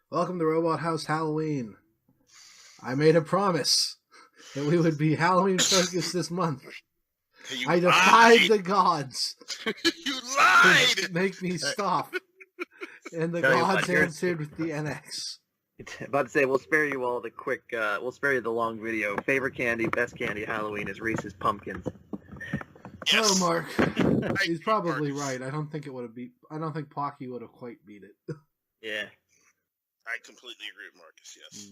Welcome to Robot House Halloween. I made a promise that we would be Halloween focused this month. You I defied lied. the gods You lied. to make me stop. And the Tell you what, gods here's- answered with the NX. About to say, we'll spare you all the quick, we'll spare you the long video. Favorite candy, best candy Halloween is Reese's Pumpkins. Yes. Oh, Mark. I He's hate probably Marcus. right. I don't think it would have beat. I don't think Pocky would have quite beat it. Yeah. I completely agree with Marcus. Yes.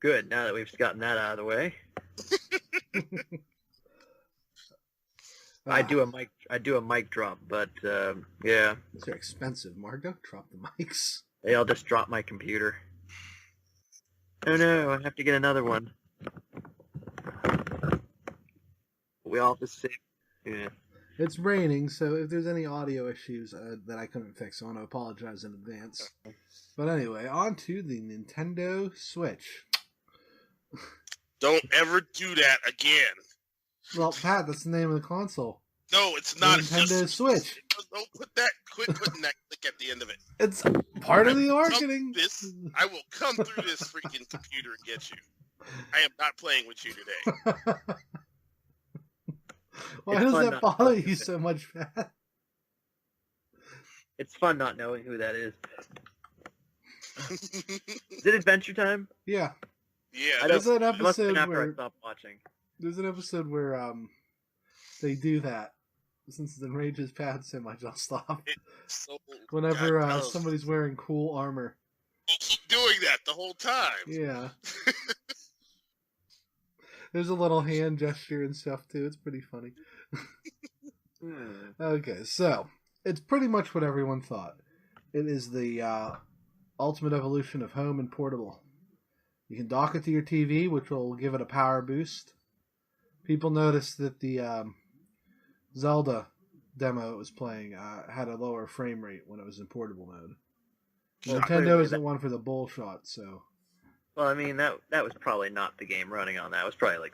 Good, now that we've gotten that out of the way. I do a mic drop, but, yeah. These are expensive, Mark. Don't drop the mics. Hey, I'll just drop my computer. Oh no, I have to get another one. We all have to save. Yeah. It's raining, so if there's any audio issues that I couldn't fix, I want to apologize in advance. But anyway, on to the Nintendo Switch. Don't ever do that again. Well, Pat, that's the name of the console. No, it's not. The It's Nintendo just, Switch. Don't put that. Quit putting that click at the end of it. It's part of the marketing. I will come through this freaking computer and get you. I am not playing with you today. Why It's does fun that not bother knowing you that. so much, Pat? It's fun not knowing who that is. Is it Adventure Time? Yeah, Yeah. there's an It must have episode been after I where stopped watching. they do that. Since it enrages Pat so much, I'll stop. It's so, Whenever God, no. somebody's wearing cool armor. I'll keep doing that the whole time. Yeah. There's a little hand gesture and stuff too. It's pretty funny. Okay, so it's pretty much what everyone thought. It is the ultimate evolution of home and portable. You can dock it to your TV, which will give it a power boost. People noticed that the Zelda demo it was playing had a lower frame rate when it was in portable mode. Well, Nintendo clearly isn't one for the bull shot, so Well, I mean, that was probably not the game running on that. It was probably like,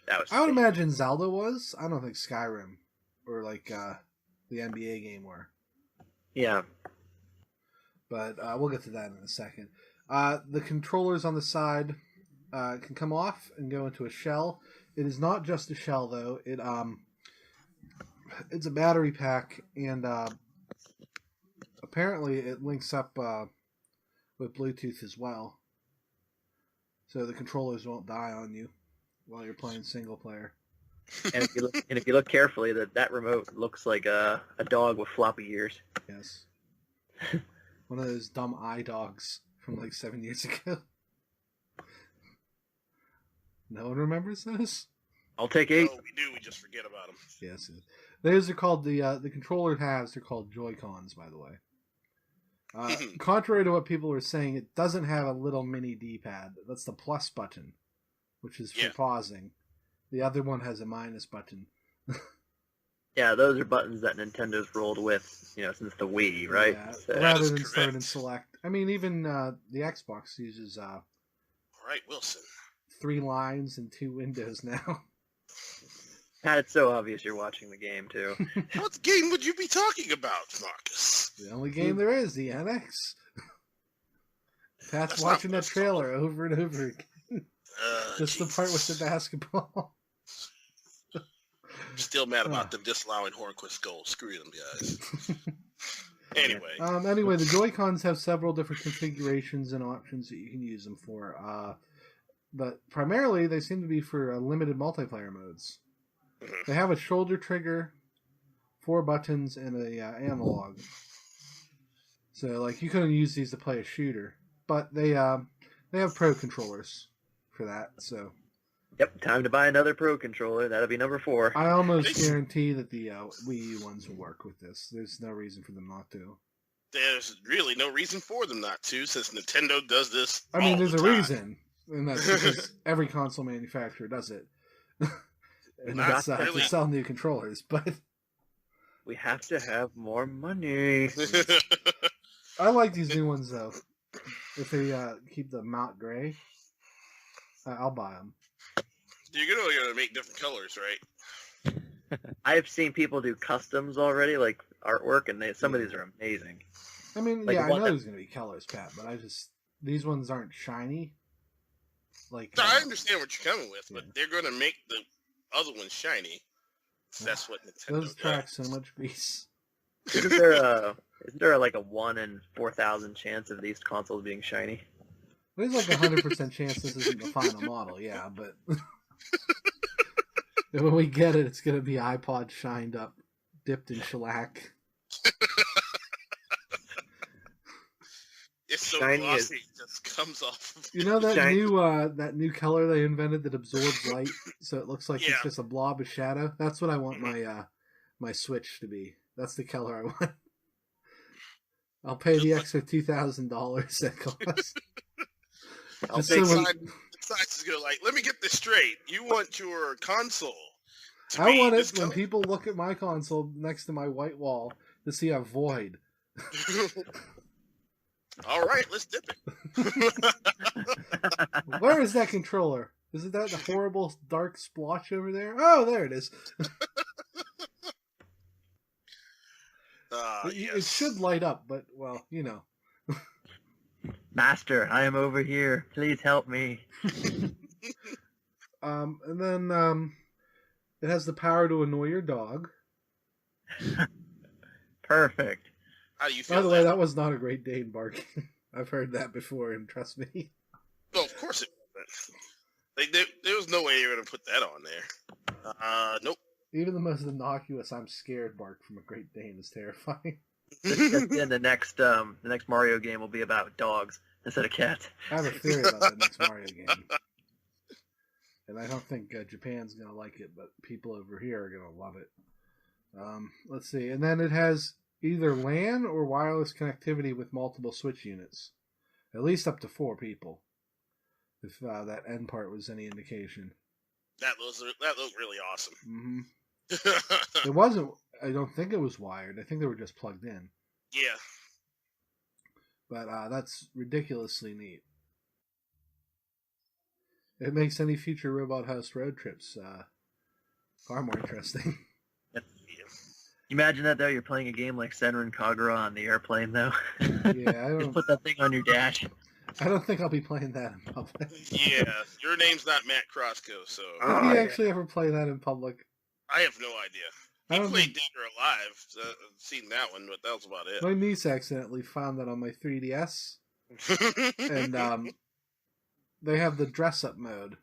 that was... I would imagine Zelda was. I don't think Skyrim or like the NBA game were. Yeah. But we'll get to that in a second. The controllers on the side can come off and go into a shell. It is not just a shell, though. It's a battery pack, and apparently it links up with Bluetooth as well. So the controllers won't die on you while you're playing single player. And if you look carefully, that remote looks like a dog with floppy ears. Yes. One of those dumb eye dogs from like 7 years ago. No one remembers those? I'll take No, 8. we do. We just forget about them. Yes. Those are called the controller halves are called Joy-Cons, by the way. Contrary to what people were saying, it doesn't have a little mini D-pad. That's the plus button, which is for Yeah. pausing. The other one has a minus button. Yeah, those are buttons that Nintendo's rolled with, since the Wii, right? Yeah, So- rather is than start correct. and select. I mean, even the Xbox uses All right, Wilson. 3 lines and 2 windows now. Pat, it's so obvious you're watching the game, too. What game would you be talking about, Marcus? The only game there is, the NX. Pat's That's watching not that trailer over and over again. Just the part with the Jesus. basketball. I'm still mad about them disallowing Hornquist Gold. Screw them, guys. Anyway. Anyway, the Joy-Cons have several different configurations and options that you can use them for. But primarily, they seem to be for limited multiplayer modes. Mhm. They have a shoulder trigger, 4 buttons, and a analog. So, like, you couldn't use these to play a shooter. But they have pro controllers for that, so... Yep, time to buy another Pro Controller. That'll be number 4. I almost Nice. guarantee that the Wii U ones will work with this. There's no reason for them not to. There's really no reason for them not to, since Nintendo does this. I mean, all there's the a time. reason, and that's because every console manufacturer does it. And Not that's really. to sell new controllers. But We have to have more money. I like these new ones, though. If they keep the matte gray, I'll buy them. You're gonna make different colors, right? I've seen people do customs already, like artwork, and some of these are amazing. I mean, Like yeah, the I one know that- there's gonna be colors, Pat, but these ones aren't shiny. Like No, I understand what you're coming with, but yeah. they're gonna make the other one shiny. That's what Nintendo those does. track so much grease. isn't there like a 1 in 4,000 chance of these consoles being shiny? There's like 100% chance this isn't the final model, yeah, but when we get it, it's gonna be iPod shined up, dipped in shellac. It's so Shiny glossy, it just comes off. Of You know that Shiny. new color they invented that absorbs light, so it looks like Yeah. it's just a blob of shadow. That's what I want my Switch to be. That's the color I want. I'll pay the extra $2,000 that costs. I'll Just take so when- Science is gonna let me get this straight. You want your console to I be want this it when color? people look at my console next to my white wall to see a void. All right, let's dip it. Where is that controller? Is it that horrible dark splotch over there? Oh, there it is. It Yes. should light up, but, well, you know. Master, I am over here. Please help me. And then it has the power to annoy your dog. Perfect. How do you feel? By the way, that was not a Great Dane barking. I've heard that before, and trust me. No, of course it wasn't. There was no way they were gonna put that on there. Nope. Even the most innocuous "I'm scared" bark from a Great Dane is terrifying. Then the next Mario game will be about dogs instead of cats. I have a theory about the next Mario game. And I don't think Japan's going to like it, but people over here are going to love it. Let's see. And then it has either LAN or wireless connectivity with multiple Switch units. At least up to 4 people. If that end part was any indication. That looked really awesome. Mm-hmm. It wasn't... I don't think it was wired. I think they were just plugged in. Yeah. But that's ridiculously neat. It makes any future Robot House road trips far more interesting. Imagine that though, you're playing a game like Senran Kagura on the airplane though. Yeah, Just put that thing on your dash. I don't think I'll be playing that in public. Yeah. Your name's not Matt Crosco, so Did he actually ever play that in public? I have no idea. I He don't played think... Dead or Alive. So I've seen that one, but that was about it. My niece accidentally found that on my 3DS. And they have the dress-up mode.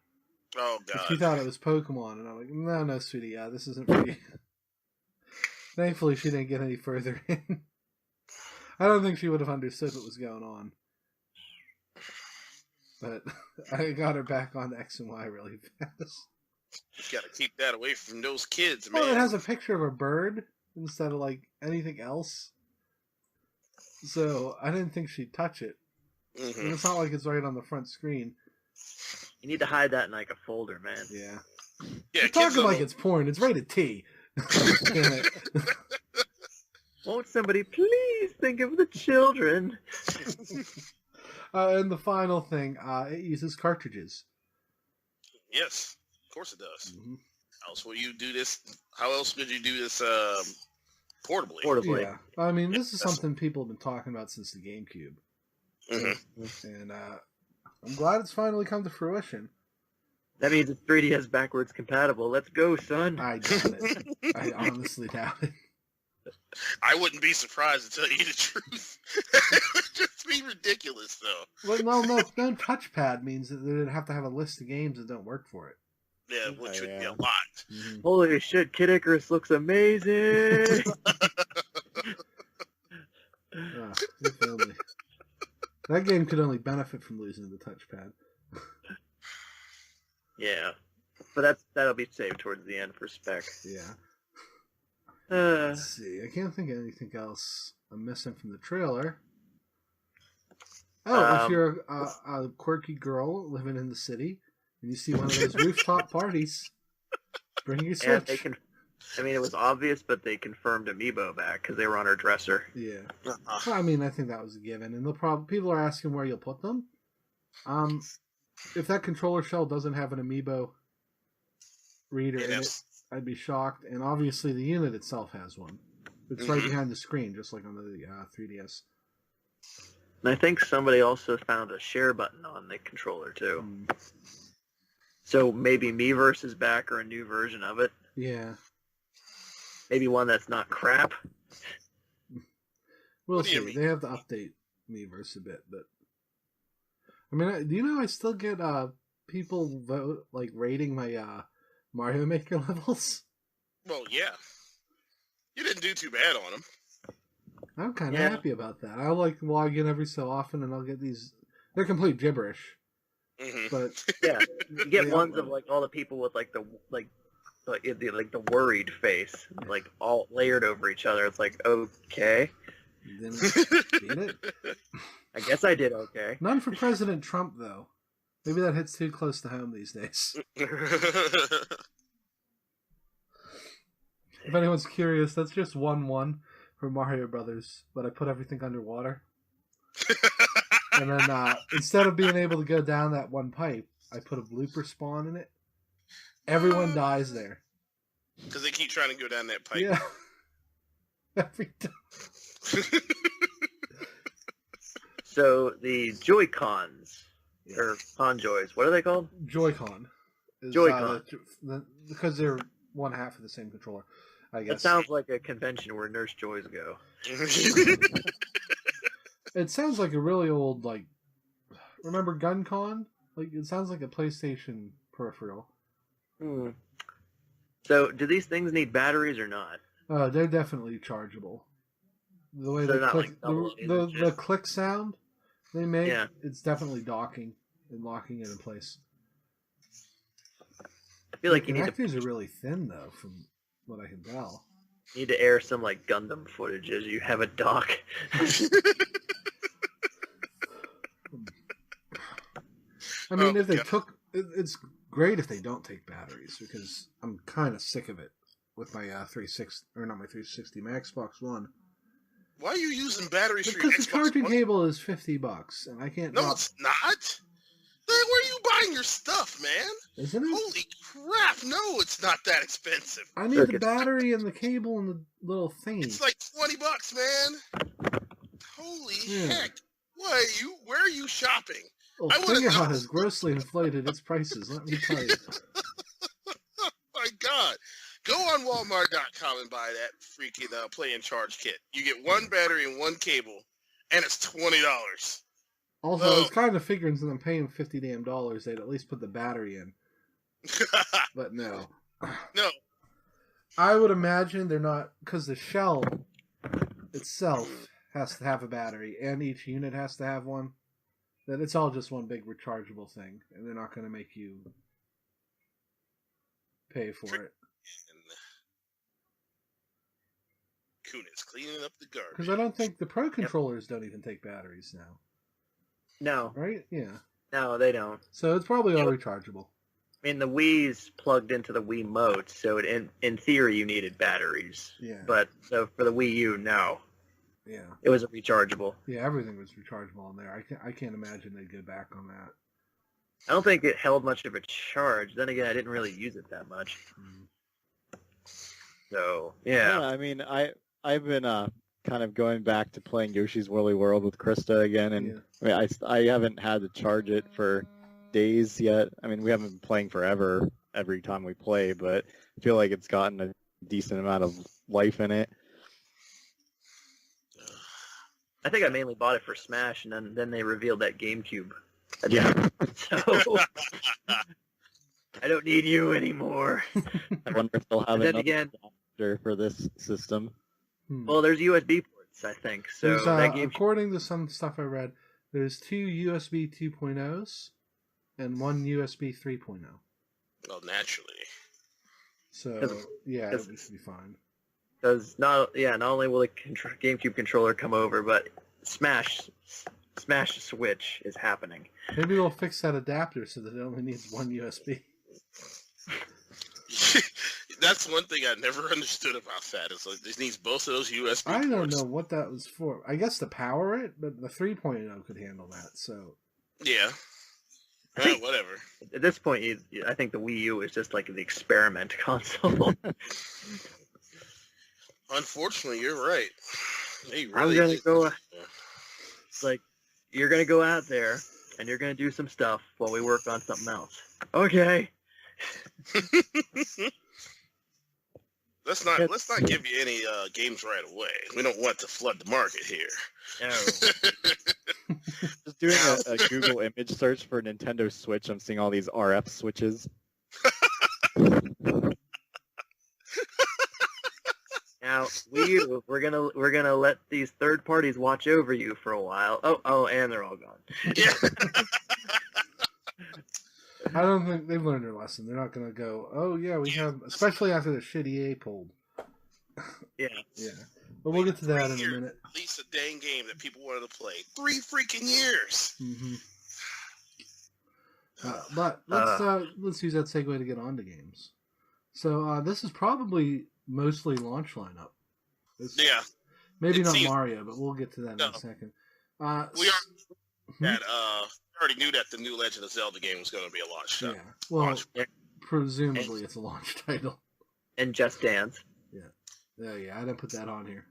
Oh, She God. thought it was Pokemon, and I'm like, no, sweetie, this isn't for you. Thankfully, she didn't get any further in. I don't think she would have understood what was going on. But I got her back on X and Y really fast. Just gotta keep that away from those kids, man. Well, it has a picture of a bird instead of, like, anything else. So I didn't think she'd touch it. Mhm. And it's not like it's right on the front screen. You need to hide that in like a folder, man. Yeah. Yeah, You're kids talking don't like know- it's porn. It's rated T. Damn it. Won't somebody please think of the children? And the final thing, it uses cartridges. Yes, of course it does. Mm-hmm. How else will you do this? How else would you do this portably? Portably. Yeah. I mean, this is something people have been talking about since the GameCube. Mm-hmm. And I'm glad it's finally come to fruition. That means it's 3DS backwards compatible. Let's go, son. I doubt it. I honestly doubt it. I wouldn't be surprised to tell you the truth. It would just be ridiculous, though. Well, no touchpad means that they'd have to have a list of games that don't work for it. Yeah, which would be a lot. Mm-hmm. Holy shit, Kid Icarus looks amazing. If only. That game could only benefit from losing the touchpad. Yeah, but that'll be saved towards the end for spec. Yeah. Uh, Let's see. I can't think of anything else I'm missing from the trailer. Oh, if you're a quirky girl living in the city and you see one of those rooftop parties, bring your Switch. and they can. I mean, it was obvious, but they confirmed Amiibo back because they were on her dresser. Yeah. Well, I mean, I think that was a given, and people are asking where you'll put them. If that controller shell doesn't have an Amiibo reader in it, I'd be shocked. And obviously, the unit itself has one. It's right behind the screen, just like on the 3DS. And I think somebody also found a share button on the controller too. So maybe Miiverse is back or a new version of it. Yeah. Maybe one that's not crap. We'll What do you see. mean? They have to update Miiverse a bit, but I mean, do you know I still get people vote like rating my Mario Maker levels? Well, yeah. You didn't do too bad on them. I'm kind of Yeah. happy about that. I like log in every so often, and I'll get these. They're complete gibberish, Mm-hmm. but Yeah, you get They ones upload of like all the people with like the worried face, like all layered over each other. It's like, okay, didn't beat it. I guess I did okay. None for President Trump, though. Maybe that hits too close to home these days. If anyone's curious, that's just 1-1 for Mario Brothers, but I put everything underwater. And then instead of being able to go down that one pipe, I put a blooper spawn in it. Everyone dies there. Because they keep trying to go down that pipe. Yeah. Every time. So the Joy-Cons or Conjoys, what are they called? Joy-Con. Joy-Con. Because they're one half of the same controller, I guess. That sounds like a convention where Nurse Joys go. It sounds like a really old, like, remember GunCon? Like, it sounds like a PlayStation peripheral. So do these things need batteries or not? They're definitely chargeable. The way They're they not click, like double the click sound they make, Yeah. it's definitely docking and locking it in place. I feel like the you need connectors are really thin, though, from what I can tell. to air some like Gundam footage as you have a dock. I mean, if they God. took, it's great if they don't take batteries, because I'm kind of sick of it with my 360, or not my 360, my Xbox One. Why are you using batteries for your Because Xbox the charging One? cable is $50, and I can't. No, drop, it's not. Then where are you buying your stuff, man? isn't it? Holy crap! No, it's not that expensive. I need the battery and the cable and the little thingy. It's like $20, man. Holy Yeah. heck! Where are you shopping? Well, I would've Fingerhut known. has grossly inflated its prices, let me tell you. My God. Go on Walmart.com and buy that freaking play and charge kit. You get one battery and one cable, and it's $20. Also, Oh. it's kind of figuring since I'm paying $50 damn, they'd at least put the battery in. But no. No. I would imagine they're not, because the shell itself has to have a battery, and each unit has to have one. That it's all just one big rechargeable thing, and they're not going to make you pay for it. Kunis cleaning up the garbage. Because I don't think the Pro controllers don't even take batteries now, No, right? Yeah. no, they don't. So it's probably all rechargeable. I mean, the Wii's plugged into the Wii Mote, so in theory you needed batteries. Yeah. But so for the Wii U, no, Yeah. it was a rechargeable. Yeah, everything was rechargeable in there. I can't imagine they'd go back on that. I don't think it held much of a charge. Then again, I didn't really use it that much. So yeah. I mean, I've been kind of going back to playing Yoshi's Woolly World with Krista again, and Yeah. I mean, I haven't had to charge it for days yet. I mean, we haven't been playing forever every time we play, but I feel like it's gotten a decent amount of life in it. I think I mainly bought it for Smash, and then they revealed that GameCube. Yeah. So I don't need you anymore. I wonder if they'll have And then another again, adapter for this system. well, there's USB ports, I think. So There's, that GameCube. according to some stuff I read, there's 2 USB 2.0s and 1 USB 3.0. Well, naturally. So yeah, Cause- it should be fine. Because not only will the GameCube controller come over, but Smash Switch is happening. Maybe they'll fix that adapter so that it only needs 1 USB. That's one thing I never understood about that. It's like this needs both of those USB I don't ports. know what that was for. I guess to power it, but the 3.0 could handle that. So Yeah. I think- Whatever. At this point, I think the Wii U is just like the experiment console. Unfortunately, you're right. They I'm really gonna did- go. It's like, you're going to go out there, and you're going to do some stuff while we work on something else. Okay. Let's not give you any games right away. We don't want to flood the market here. No. Just doing a Google image search for Nintendo Switch, I'm seeing all these RF switches. Now, we're gonna let these third parties watch over you for a while. Oh, and they're all gone. Yeah. I don't think they've learned their lesson. They're not going to go, oh, yeah, we have, especially after the shit EA pulled. Yeah. Yeah. But we'll get to that in a minute. At least a dang game that people wanted to play. 3 freaking years. Mm-hmm. But let's use that segue to get on to games. So this is probably mostly launch lineup. Yeah. Maybe not Mario, but we'll get to that in a second. We already knew that the new Legend of Zelda game was going to be a launch title. Yeah. Well, presumably it's a launch title. And Just Dance. Yeah, I didn't put that on here.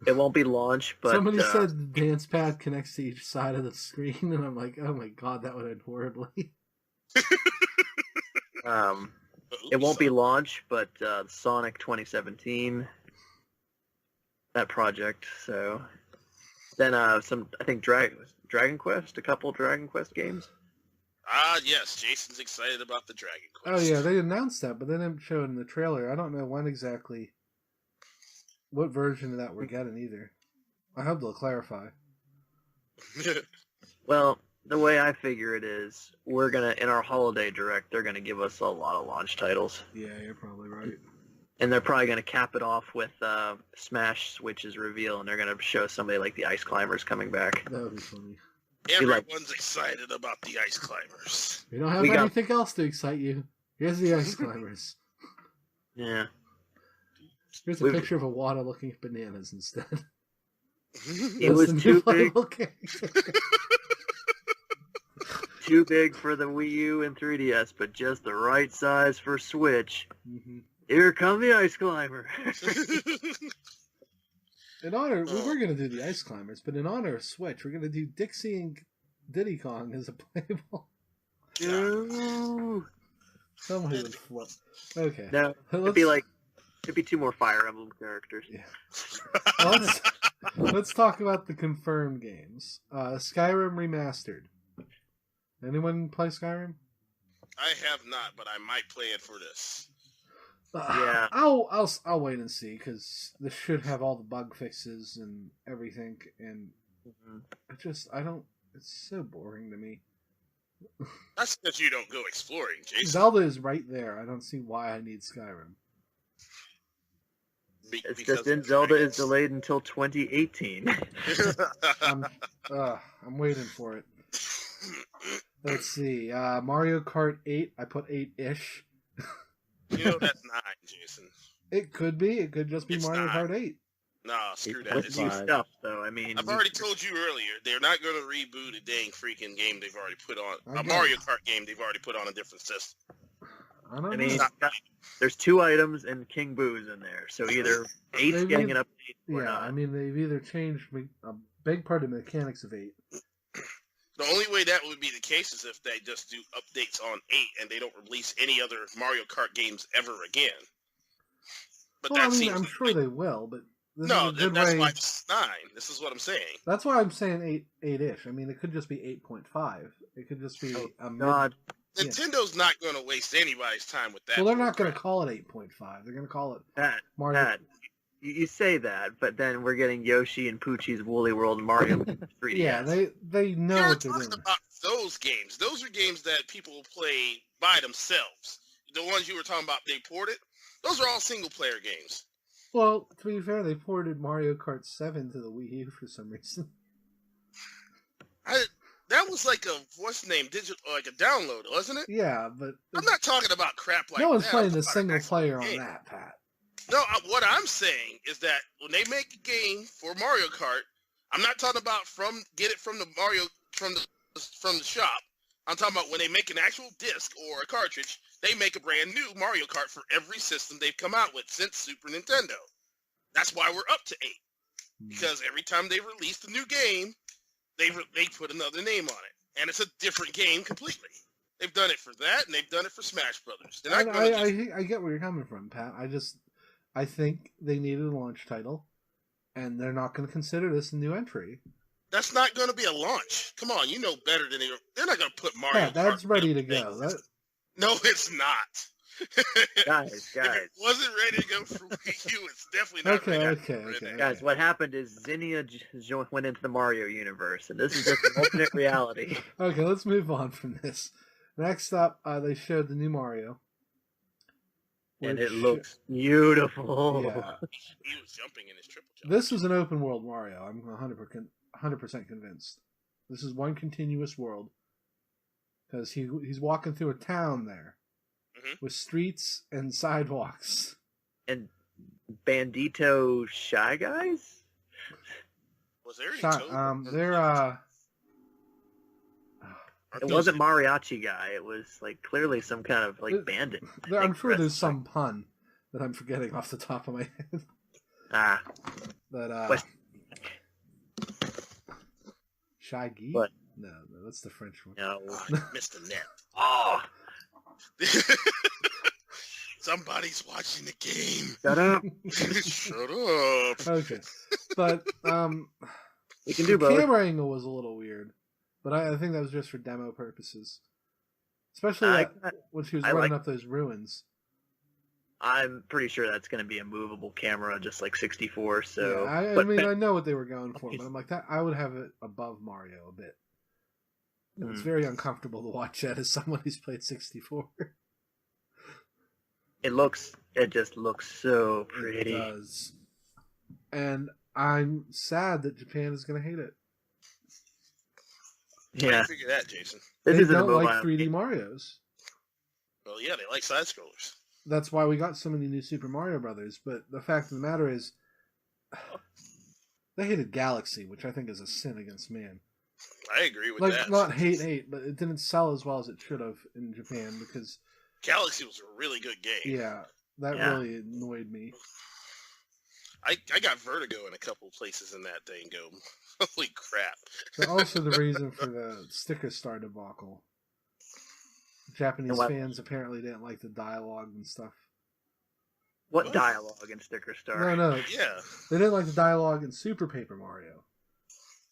It won't be launch, but... Somebody said the dance pad connects to each side of the screen, and I'm like, oh my god, that would end horribly. It won't be launch, but Sonic 2017, that project, so... Then I think Dragon Quest, a couple Dragon Quest games. Yes, Jason's excited about the Dragon Quest. Oh yeah, they announced that, but they didn't show it in the trailer. I don't know what version of that we're getting either. I hope they'll clarify. Well, the way I figure it is, in our holiday direct, they're gonna give us a lot of launch titles. Yeah, you're probably right. And they're probably gonna cap it off with Smash Switch's reveal, and they're gonna show somebody like the Ice Climbers coming back. That would be funny. Everyone's excited about the Ice Climbers. We don't have anything else to excite you. Here's the Ice Climbers. Yeah. Here's a picture of a Wada looking at bananas instead. It was too big. Too big for the Wii U and 3DS, but just the right size for Switch. Mm-hmm. Here come the Ice Climber. In honor, we were going to do the Ice Climbers, but in honor of Switch, we're going to do Dixie and Diddy Kong as a playable. Somebody would flip. Okay. No, it'd be 2 more Fire Emblem characters. Yeah. Let's talk about the confirmed games. Skyrim Remastered. Anyone play Skyrim? I have not, but I might play it for this. Yeah. I'll wait and see, because this should have all the bug fixes and everything, and it's so boring to me. That's because you don't go exploring, Jason. Zelda is right there. I don't see why I need Skyrim. It's just Zelda is delayed until 2018. I'm waiting for it. Let's see. Mario Kart 8. I put 8-ish. You know that's 9, Jason. It could be. It could just be Mario Kart 8. Nah, screw that. With new stuff, though. I mean, I've already told you earlier, they're not going to reboot a dang freaking game they've already put on. A Mario Kart game they've already put on a different system. I mean, there's 2 items and King Boo's in there, so either 8's getting an update or not. I mean, they've either changed a big part of the mechanics of 8. The only way that would be the case is if they just do updates on 8 and they don't release any other Mario Kart games ever again. But I'm sure they will, but that's why it's 9. This is what I'm saying. That's why I'm saying 8-ish. I mean, it could just be 8.5. It could just be Nintendo's not going to waste anybody's time with that. Well, they're not going to call it 8.5. They're going to call it Mario. You say that, but then we're getting Yoshi and Poochie's Woolly World and Mario 3DS. Yeah, they know what they're doing. About those games. Those are games that people play by themselves. The ones you were talking about, they ported. Those are all single-player games. Well, to be fair, they ported Mario Kart 7 to the Wii U for some reason. That was like like a download, wasn't it? Yeah, but I'm not talking about crap like that. No one's playing the single player on that, Pat. No, what I'm saying is that when they make a game for Mario Kart, I'm not talking about get it from the shop. I'm talking about when they make an actual disc or a cartridge, they make a brand new Mario Kart for every system they've come out with since Super Nintendo. That's why we're up to 8. because every time they released a new game, they put another name on it, and it's a different game completely. They've done it for that, and they've done it for Smash Brothers. I get where you're coming from, Pat. I think they needed a launch title, and they're not going to consider this a new entry. That's not going to be a launch. Come on, you know better than they're not going to put Mario. Yeah, that's ready to go. No, it's not. Guys. If it wasn't ready to go for Wii U, it's definitely not ready. Okay. Guys, what happened is Zinnia went into the Mario universe, and this is just an alternate reality. Okay, let's move on from this. Next up, they showed the new Mario. And it looks beautiful. Yeah. He was jumping in his triple jump. This is an open world Mario. I'm 100% convinced. This is one continuous world. Because he's walking through a town there. With streets and sidewalks. And Bandito Shy Guys? Was there any they're it wasn't Mariachi Guy. It was like clearly some kind of like bandit. I'm sure there's some pun that I'm forgetting off the top of my head. But Shy Guy? What? No, that's the French one. No. Mr. Net. Oh! Somebody's watching the game. Shut up. Shut up. Okay. But we can do both. The camera angle was a little weird. But I think that was just for demo purposes. Especially when she was running up those ruins. I'm pretty sure that's going to be a movable camera, just like 64. So yeah, I know what they were going for, but I'm like that. I would have it above Mario a bit. It's very uncomfortable to watch that as someone who's played 64. It just looks so pretty. It does. And I'm sad that Japan is going to hate it. How do you figure that, Jason? They don't like 3D Marios. Well, yeah, they like side scrollers. That's why we got so many new Super Mario Brothers. But the fact of the matter is, they hated Galaxy, which I think is a sin against man. I agree with that. Not hate, but it didn't sell as well as it should have in Japan because Galaxy was a really good game. Yeah, that really annoyed me. I got vertigo in a couple places in that thing. Go, holy crap! But also the reason for the sticker star debacle. Japanese fans apparently didn't like the dialogue and stuff. What dialogue in Sticker Star? No. Yeah. They didn't like the dialogue in Super Paper Mario.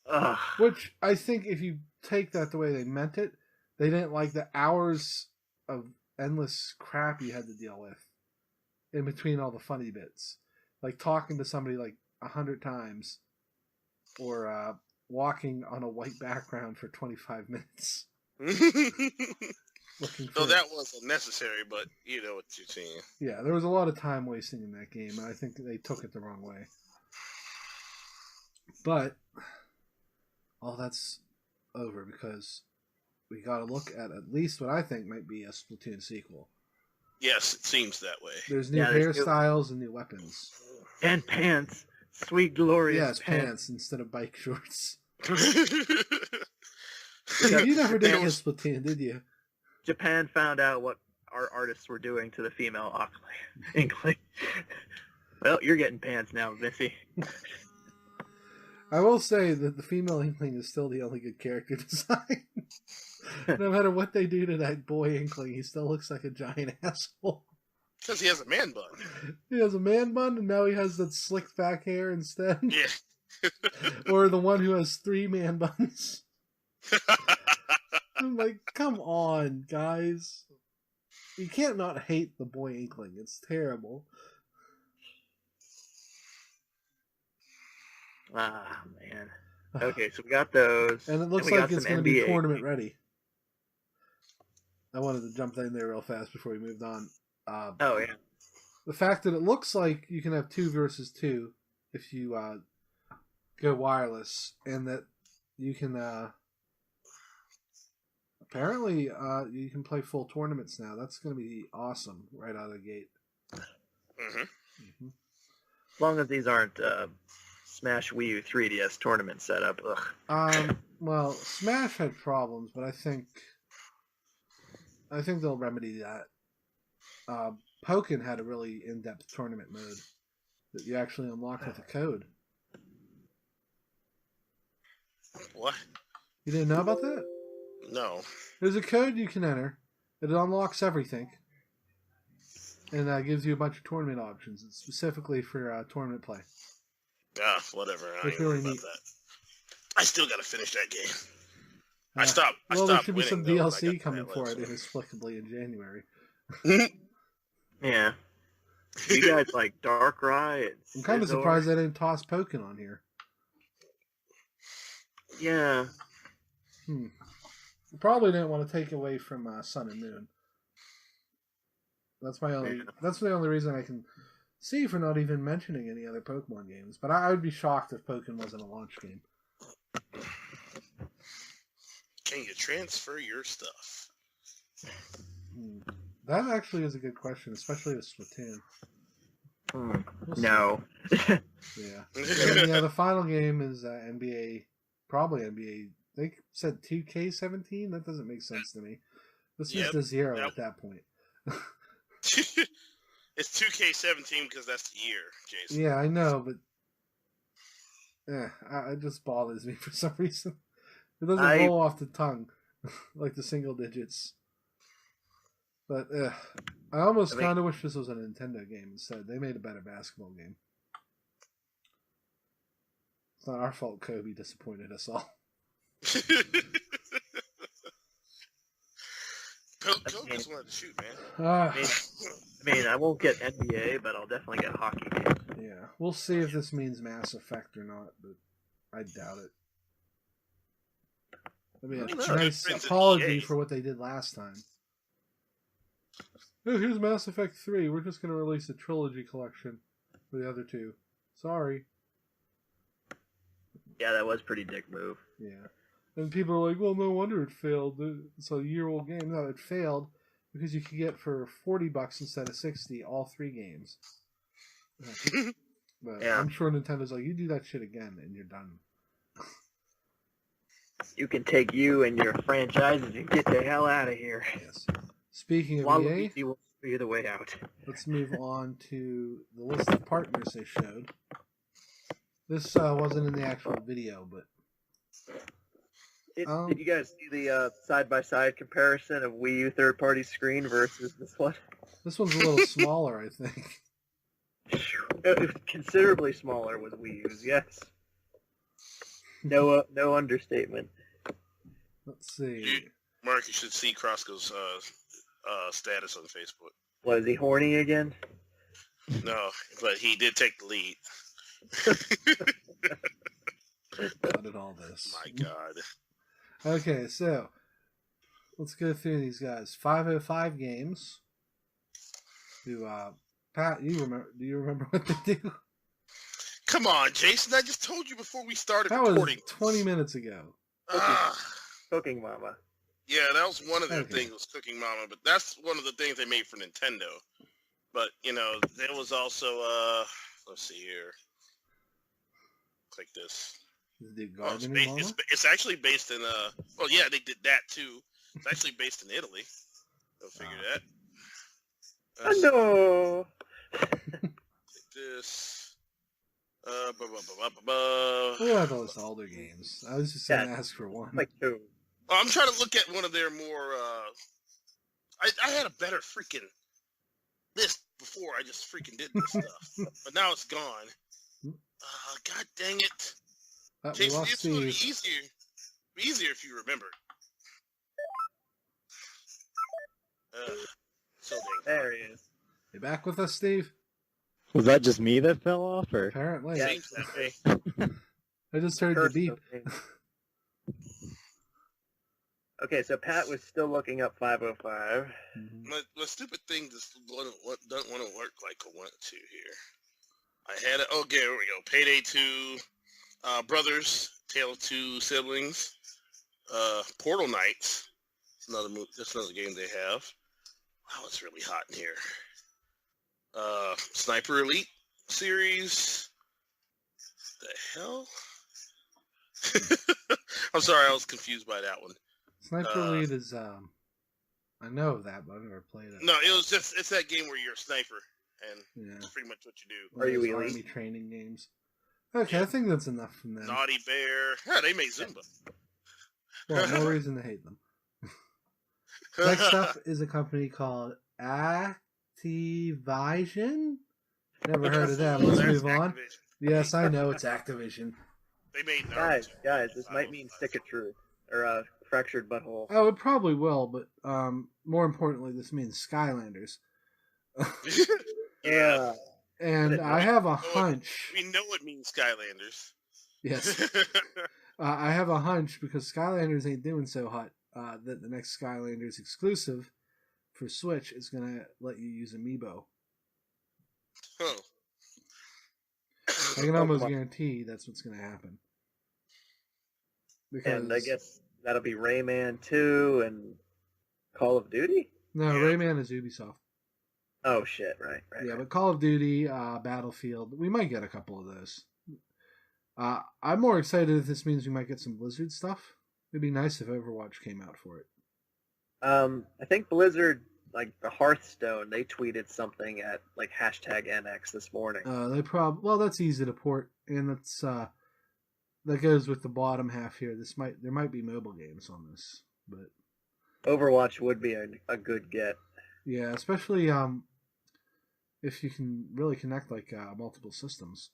Ugh. Which I think if you take that the way they meant it, they didn't like the hours of endless crap you had to deal with in between all the funny bits. Like talking to somebody like 100 times or walking on a white background for 25 minutes. So that wasn't necessary, but you know what you're saying. Yeah, there was a lot of time wasting in that game, and I think they took it the wrong way. But all that's over because we got to look at least what I think might be a Splatoon sequel. Yes, it seems that way. There's new hairstyles and new weapons. And pants. Sweet, glorious pants instead of bike shorts. You never did get Splatoon, did you? Japan found out what our artists were doing to the female Inkling. Well, you're getting pants now, Missy. I will say that the female Inkling is still the only good character design. No matter what they do to that boy Inkling, he still looks like a giant asshole. Because he has a man bun. He has a man bun, and now he has that slick back hair instead. Yeah. Or the one who has 3 man buns. I'm like, come on, guys. You can't not hate the boy Inkling. It's terrible. Ah, man. Okay, so we got those. And it looks like it's going to be tournament ready. I wanted to jump in there real fast before we moved on. Oh, yeah. The fact that it looks like you can have 2 versus 2 if you go wireless, and that you can... apparently, you can play full tournaments now. That's going to be awesome right out of the gate. As long as these aren't Smash Wii U 3DS tournament setup. Ugh. Well, Smash had problems, but I think they'll remedy that. Pokken had a really in-depth tournament mode that you actually unlocked with a code. What? You didn't know about that? No. There's a code you can enter. It unlocks everything. And gives you a bunch of tournament options. It's specifically for tournament play. Whatever. I It's ain't really worried about neat. that. I still gotta finish that game. Uh, I stopped. Well, there stopped should be winning, some though, when I DLC got coming that for last it one. inexplicably in January. Yeah. You guys like Darkrai? I'm kind of surprised they didn't toss Pokken on here. Yeah. Probably didn't want to take away from Sun and Moon. That's my only. Yeah. That's the only reason I can see for not even mentioning any other Pokemon games. But I would be shocked if Pokken wasn't a launch game. Can you transfer your stuff? That actually is a good question, especially with Splatoon. We'll see. No. Yeah. Yeah, the final game is NBA. Probably NBA. They said 2K17? That doesn't make sense to me. This is the zero at that point. It's 2K17 because that's the year, Jason. Yeah, I know, but it just bothers me for some reason. It doesn't roll off the tongue like the single digits. But I almost kind of wish this was a Nintendo game instead. They made a better basketball game. It's not our fault Kobe disappointed us all. Kobe just wanted to shoot, man. I mean, I won't get NBA, but I'll definitely get hockey games. Yeah, we'll see if this means Mass Effect or not, but I doubt it. I mean, a nice apology for what they did last time. Oh, here's Mass Effect 3. We're just going to release a trilogy collection for the other two. Sorry. Yeah, that was a pretty dick move. Yeah. And people are like, well, no wonder it failed. It's a year-old game. No, it failed because you could get for $40 instead of $60 all 3 games. But yeah. I'm sure Nintendo's like, you do that shit again and you're done. You can take you and your franchises and get the hell out of here. Yes. Speaking of Waluigi will show you the way out. Let's move on to the list of partners they showed. This wasn't in the actual video, but... Did you guys see the side-by-side comparison of Wii U third-party screen versus this one? This one's a little smaller, I think. Considerably smaller with Wii U's, yes. No understatement. Let's see. Mark, you should see Crosco's status on Facebook. What, is he horny again? No, but he did take the lead. How did all this? My God. Okay, so let's go through these guys. 505 games. Pat, do you remember what they do? Come on, Jason. I just told you before we started that recording. Was 20 minutes ago. Cooking Mama. Yeah, that was one of the things, was Cooking Mama, but that's one of the things they made for Nintendo. But, you know, there was also, let's see here. Click this. It's actually based in, well, yeah, they did that too. It's actually based in Italy. Go figure that. No. This. What about those older games? I was just going to ask for one. Like 2. I'm trying to look at one of their more, I had a better freaking list before I just freaking did this stuff. But now it's gone. God dang it. Jason, this would be easier. If you remember. So there he is. You back with us, Steve? Was that just me that fell off, or? Apparently. Yeah, I just heard the beep. Okay, so Pat was still looking up 505. Mm-hmm. My stupid thing just doesn't want to work like I want to here. I had it. Okay, here we go. Payday 2, Brothers, Tale of Two Siblings, Portal Knights. That's another game they have. Wow, it's really hot in here. Sniper Elite series. The hell? I'm sorry, I was confused by that one. Sniper Elite is, I know of that, but I've never played it. No, it's that game where you're a sniper, and it's pretty much what you do. Are you elite? Army training games. Okay, Yeah. I think that's enough from them. Naughty Bear. Yeah, they made Zumba. Well, no reason to hate them. Next up is a company called Activision. Never heard of them. Let's That's move on. Activision. Yes, I know it's Activision. They made Naruto. Guys, this might mean Stick of Truth or Fractured Butthole. Oh, it probably will, but more importantly, this means Skylanders. Yeah. And I have a hunch. We know it means Skylanders. Yes. I have a hunch because Skylanders ain't doing so hot that the next Skylanders exclusive for Switch is going to let you use Amiibo. Oh. I can almost guarantee that's what's going to happen. Because And I guess that'll be Rayman 2 and Call of Duty? No, Yeah. Rayman is Ubisoft. Oh, shit, right. Yeah, but Call of Duty, Battlefield, we might get a couple of those. I'm more excited if this means we might get some Blizzard stuff. It'd be nice if Overwatch came out for it. I think Blizzard, like the Hearthstone, they tweeted something at like #NX this morning. Well, that's easy to port, and that's that goes with the bottom half here. There might be mobile games on this, but Overwatch would be a good get. yeah, especially if you can really connect like multiple systems.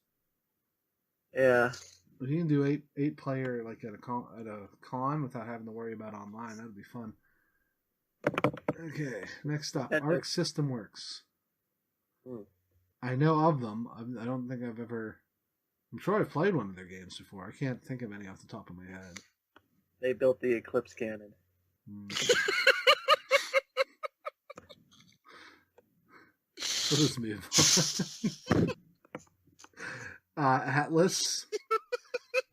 Yeah. If you can do eight player like at a con without having to worry about online, that'd be fun. Okay, next up, Arc System Works. I know of them. I don't think I've ever. I'm sure I've played one of their games before. I can't think of any off the top of my head. They built the Eclipse Cannon. Let us move on. Atlas.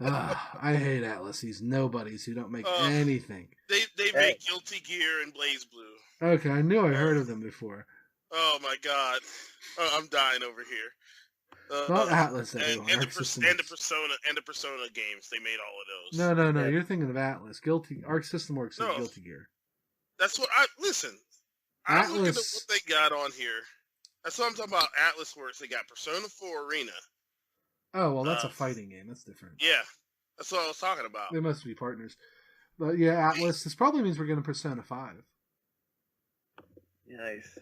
I hate Atlas. These nobodies who don't make anything. They make Guilty Gear and Blaze Blue. Okay, I knew I heard of them before. Oh my god. I'm dying over here. Not Atlas and anymore. the Persona games. They made all of those. No. Yeah. You're thinking of Atlas. Arc System Works is Guilty Gear. That's what listen. I'm looking at what they got on here. That's what I'm talking about. Atlas Works. They got Persona 4 Arena. Oh well, that's a fighting game. That's different. Yeah, that's what I was talking about. They must be partners. But yeah, Atlas. This probably means we're getting Persona 5. Nice.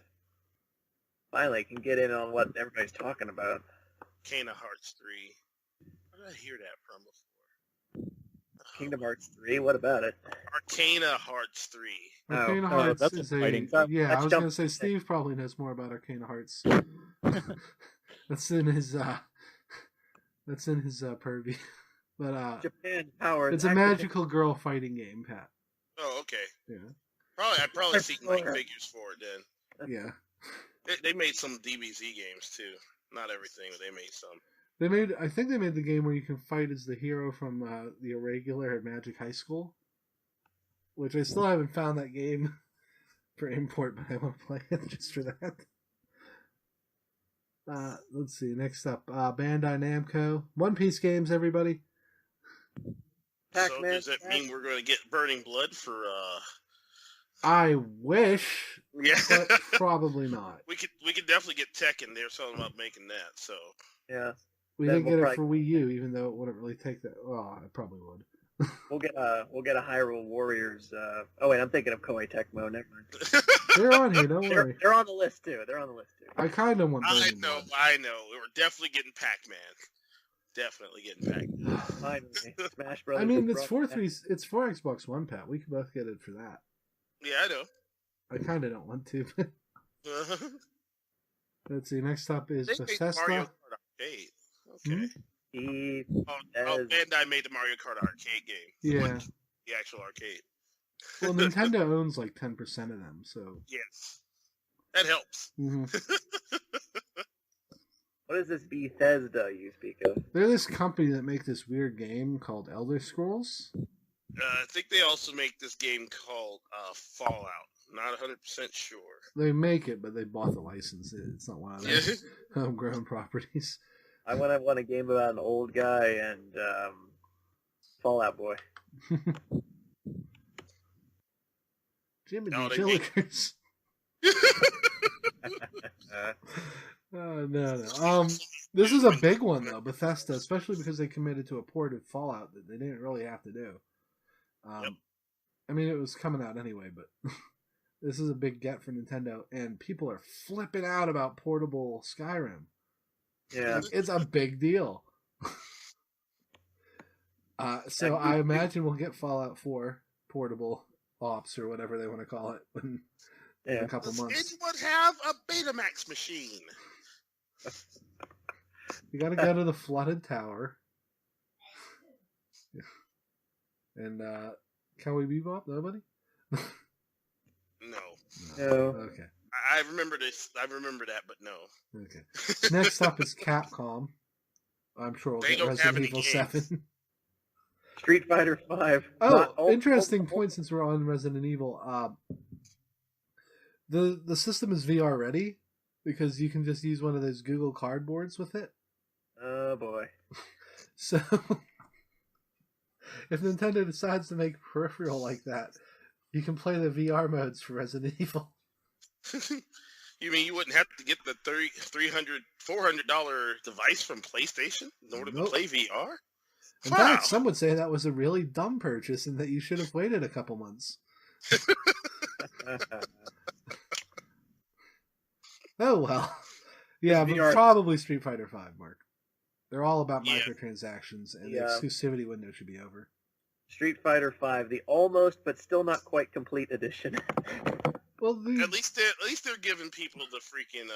Finally, I can get in on what everybody's talking about. Kingdom Hearts 3. Where did I hear that from before? Kingdom Hearts 3? What about it? Arcana Hearts 3. Arcana Hearts that's is a fighting a... game. Yeah, I was going to say Steve probably knows more about Arcana Hearts. That's in his purview. But Japan Power. it's a magical girl fighting game, Pat. Oh, okay. Yeah. I'd probably seen like figures for it then. Yeah. They made some DBZ games too. Not everything, but they made some. I think they made the game where you can fight as the hero from the Irregular at Magic High School, which I still haven't found that game for import, but I want to play it just for that. Let's see. Next up, Bandai Namco. One Piece games, everybody. So does that mean we're going to get Burning Blood for? I wish, Yeah, but probably not. we could definitely get Tekken. They're talking about making that. So Yeah. We Then didn't we'll get it probably- for Wii U, even though it wouldn't really take that. Well, it probably would. We'll get a Hyrule Warriors. Oh wait, I'm thinking of Koei Tecmo. Never mind. They're on here. Don't worry. They're on the list too. I kind of want. I Burning know. Blood. We were definitely getting Pac-Man. Definitely getting Pac-Man. Finally, Smash Brothers. I mean, was it's brought for back. It's for Xbox One, Pat. We could both get it for that. Yeah, I know. I kind of don't want to. But let's see. Next up is They made Bethesda. Mario Kart Arcade. Okay. He Oh, Bandai made the Mario Kart Arcade game. Yeah. The actual arcade. Well, Nintendo owns like 10% of them, so. Yes. That helps. What is this Bethesda you speak of? They're this company that make this weird game called Elder Scrolls. I think they also make this game called Fallout. Not 100% sure. They make it, but they bought the license. It's not one of their homegrown properties. I want a game about an old guy and Fallout Boy. Jimmy No, they Jillikers. Oh, no. This is a big one, though, Bethesda, especially because they committed to a port of Fallout that they didn't really have to do. Yep. I mean, it was coming out anyway, but this is a big get for Nintendo, and people are flipping out about portable Skyrim. Yeah. Like, it's a big deal. So I imagine we'll get Fallout 4 portable ops or whatever they want to call it in a couple months. It would have a Betamax machine. You got to go to the flooded tower. And Cowboy Bebop? Nobody? No. Okay. I remember this. I remember that, but no. Okay. Next up is Capcom. I'm sure we'll They get don't have Resident any Evil games. 7. Street Fighter 5. Interesting point since we're on Resident Evil. The system is VR ready because you can just use one of those Google Cardboards with it. Oh boy. So if Nintendo decides to make peripheral like that, you can play the VR modes for Resident Evil. You mean you wouldn't have to get the $400 device from PlayStation in order to play VR? In fact, some would say that was a really dumb purchase and that you should have waited a couple months. Oh well. Yeah, but VR... probably Street Fighter 5, Mark. They're all about microtransactions, and the exclusivity window should be over. Street Fighter 5, the almost but still not quite complete edition. Well, at least they're giving people the freaking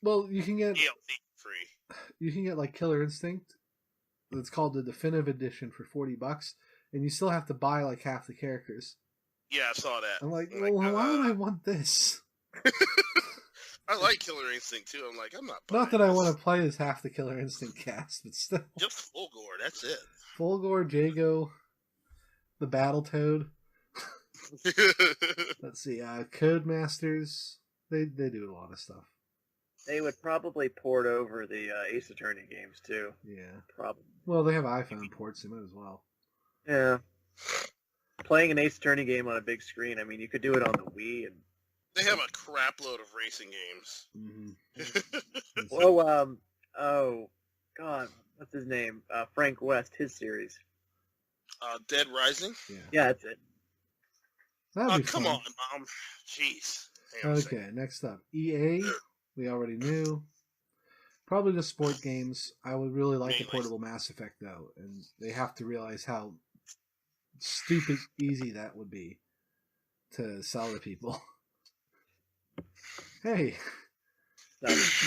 well, you can get DLC free. You can get like Killer Instinct. It's called the Definitive Edition for $40, and you still have to buy like half the characters. Yeah, I saw that. I'm like, well, why would I want this? I like Killer Instinct too. I'm like, I'm not. Not that I want to play as half the Killer Instinct cast, but still. Just Fulgore, that's it. Fulgore, Jago, the Battletoad. Let's see, Codemasters. They do a lot of stuff. They would probably port over the Ace Attorney games too. Yeah, probably. Well, they have iPhone ports. They might as well. Yeah. Playing an Ace Attorney game on a big screen. I mean, you could do it on the Wii and. They have a crap load of racing games. Mm-hmm. Oh, God, what's his name? Frank West, his series. Dead Rising? Yeah, that's it. Come on, Mom. Jeez. Okay, next up. EA, we already knew. Probably the sport games. I would really like a portable Mass Effect, though, and they have to realize how stupid easy that would be to sell to people. Hey.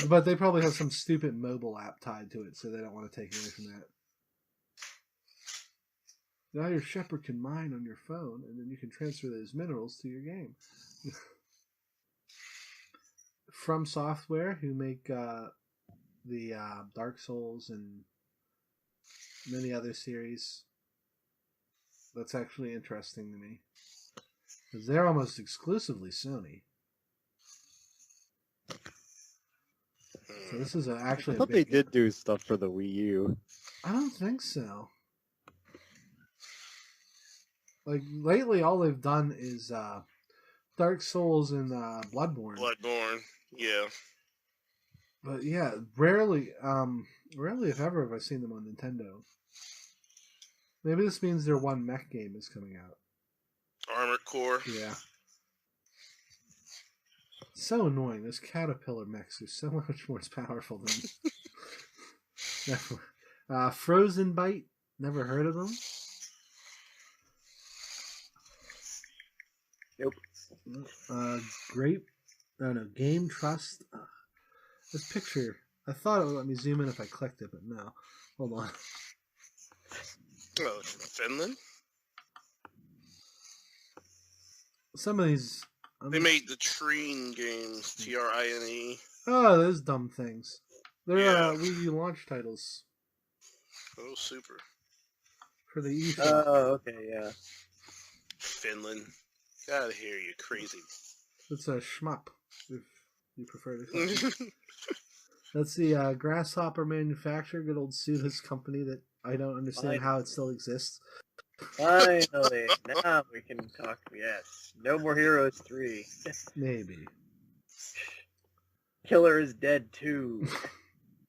But they probably have some stupid mobile app tied to it, so they don't want to take away from that. Now your shepherd can mine on your phone, and then you can transfer those minerals to your game. From Software, who make the Dark Souls and many other series. That's actually interesting to me. Because they're almost exclusively Sony. So this is actually I thought they did do stuff for the Wii U. I don't think so. Like, lately all they've done is Dark Souls and Bloodborne. Bloodborne, yeah. But yeah, rarely if ever have I seen them on Nintendo. Maybe this means their one mech game is coming out. Armored Core. Yeah. So annoying. Those caterpillar mechs are so much more powerful than Frozen Bite. Never heard of them. Nope. Game Trust. This picture. I thought it would let me zoom in if I clicked it, but no. Hold on. Oh, it's from Finland? Some of these... They made the Trine games, Trine. Oh, those dumb things. They're Wii U launch titles. Oh, super. For the eShop. Oh, okay, yeah. Finland. Get out of here, you crazy. It's a shmup, if you prefer to. That's the Grasshopper manufacturer, good old Suda's company that I don't understand how it still exists. Finally, now we can talk. Yes, No More Heroes 3. Maybe. Killer is Dead 2.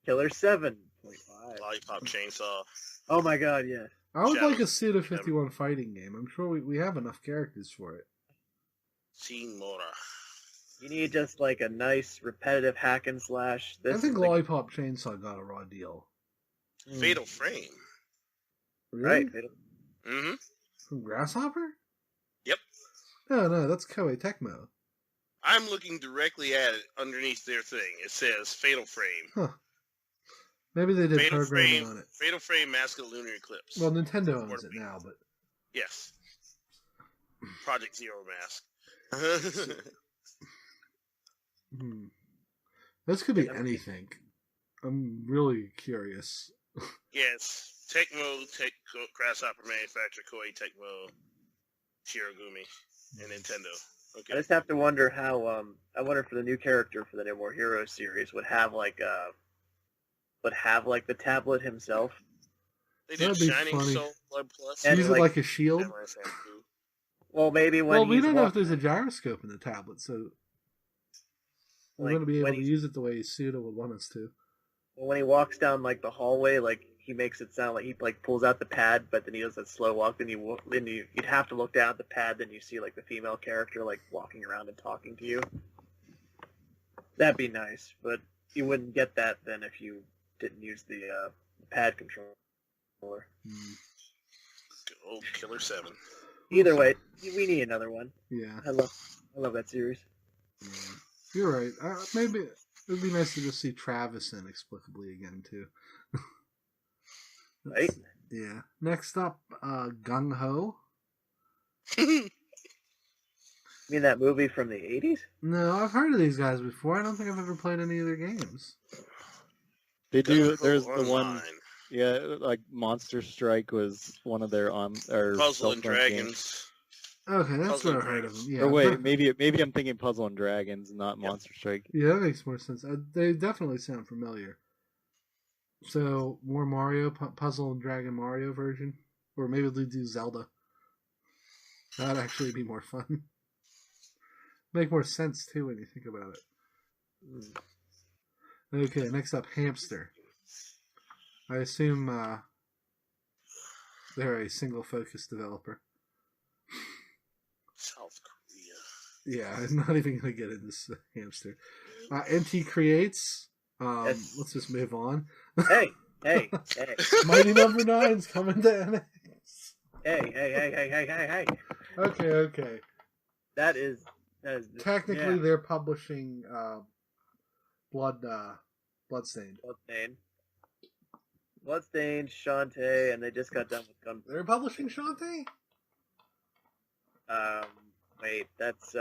Killer 7.5. Lollipop Chainsaw. Oh my god, yeah. I would like a Shadows. Suda 51 fighting game. I'm sure we have enough characters for it. Shin Mora. You need just like a nice repetitive hack and slash. I This think is like, Lollipop Chainsaw got a raw deal. Fatal Frame. Really? right. Mm-hmm. From Grasshopper? Yep. No, that's Koei Tecmo. I'm looking directly at it underneath their thing. It says Fatal Frame. Huh. Maybe they did Fatal programming Frame. on it. Fatal Frame Mask of the Lunar Eclipse. Well, Nintendo owns it now, but Yes. Project Zero Mask. this could be anything. I'm really curious. Yes. Tecmo, Grasshopper Manufacturer, Koei Tecmo, Shirogumi, and Nintendo. Okay. I just have to wonder how. I wonder if the new character for the No More Heroes series would have like the tablet himself. They did That'd be Shining funny. Soul Blood Plus. And Use it like a shield. Samurai Champloo. Well, maybe when Well, we he's don't know if walking, there's a gyroscope in the tablet, so we're like, going to be able when to use it the way Suda would want us to. when he walks down like the hallway, like he makes it sound like he like pulls out the pad, but then he does that slow walk. Then you'd have to look down at the pad. Then you see like the female character like walking around and talking to you. That'd be nice, but you wouldn't get that then if you didn't use the pad controller. Old Killer 7. Either way, we need another one. Yeah. I love that series. You're right. Maybe it would be nice to just see Travis inexplicably again, too. Right? Yeah. Next up, Gung Ho. You mean that movie from the 80s? No, I've heard of these guys before. I don't think I've ever played any of their games. They do. There's the Online. one. Yeah, like Monster Strike was one of their or Puzzle and Self-Run games. Dragons. Okay, that's Puzzle what I've and heard of them. Dragons. Yeah. Or wait, maybe I'm thinking Puzzle and Dragons, not Yep. Monster Strike. Yeah, that makes more sense. They definitely sound familiar. So, more Mario, Puzzle and Dragon Mario version? Or maybe they do Zelda. That'd actually be more fun. Make more sense, too, when you think about it. Okay, next up, Hamster. I assume they're a single-focus developer. South Korea. Yeah, I'm not even going to get into Hamster. NT Creates. Yes. Let's just move on. Hey! Mighty Number 9's coming to NX. Hey! Okay. That is Technically, yeah. they're publishing Bloodstain. Bloodstain, Shantae, and they just got done with Gun. They're publishing Shantae? Wait, that's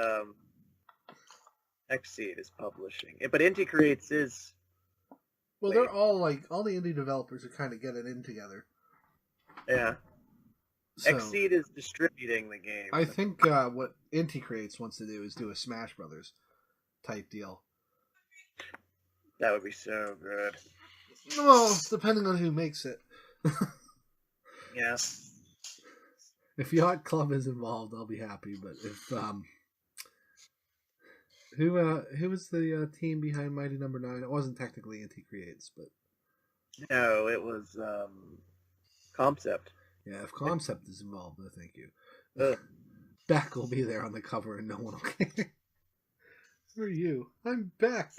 Xseed is publishing it, but Inti Creates is. Well, Wait. they're all the indie developers are kind of getting in together. Yeah. So, Xseed is distributing the game. I think what Inti Creates wants to do is do a Smash Brothers type deal. That would be so good. Well, depending on who makes it. Yeah. If Yacht Club is involved, I'll be happy. But if who was the team behind Mighty Number 9? It wasn't technically Inti Creates, but No, it was Concept. yeah, if Concept is involved, no, thank you. Ugh. Beck will be there on the cover, and no one will care. Who are you? I'm Beck.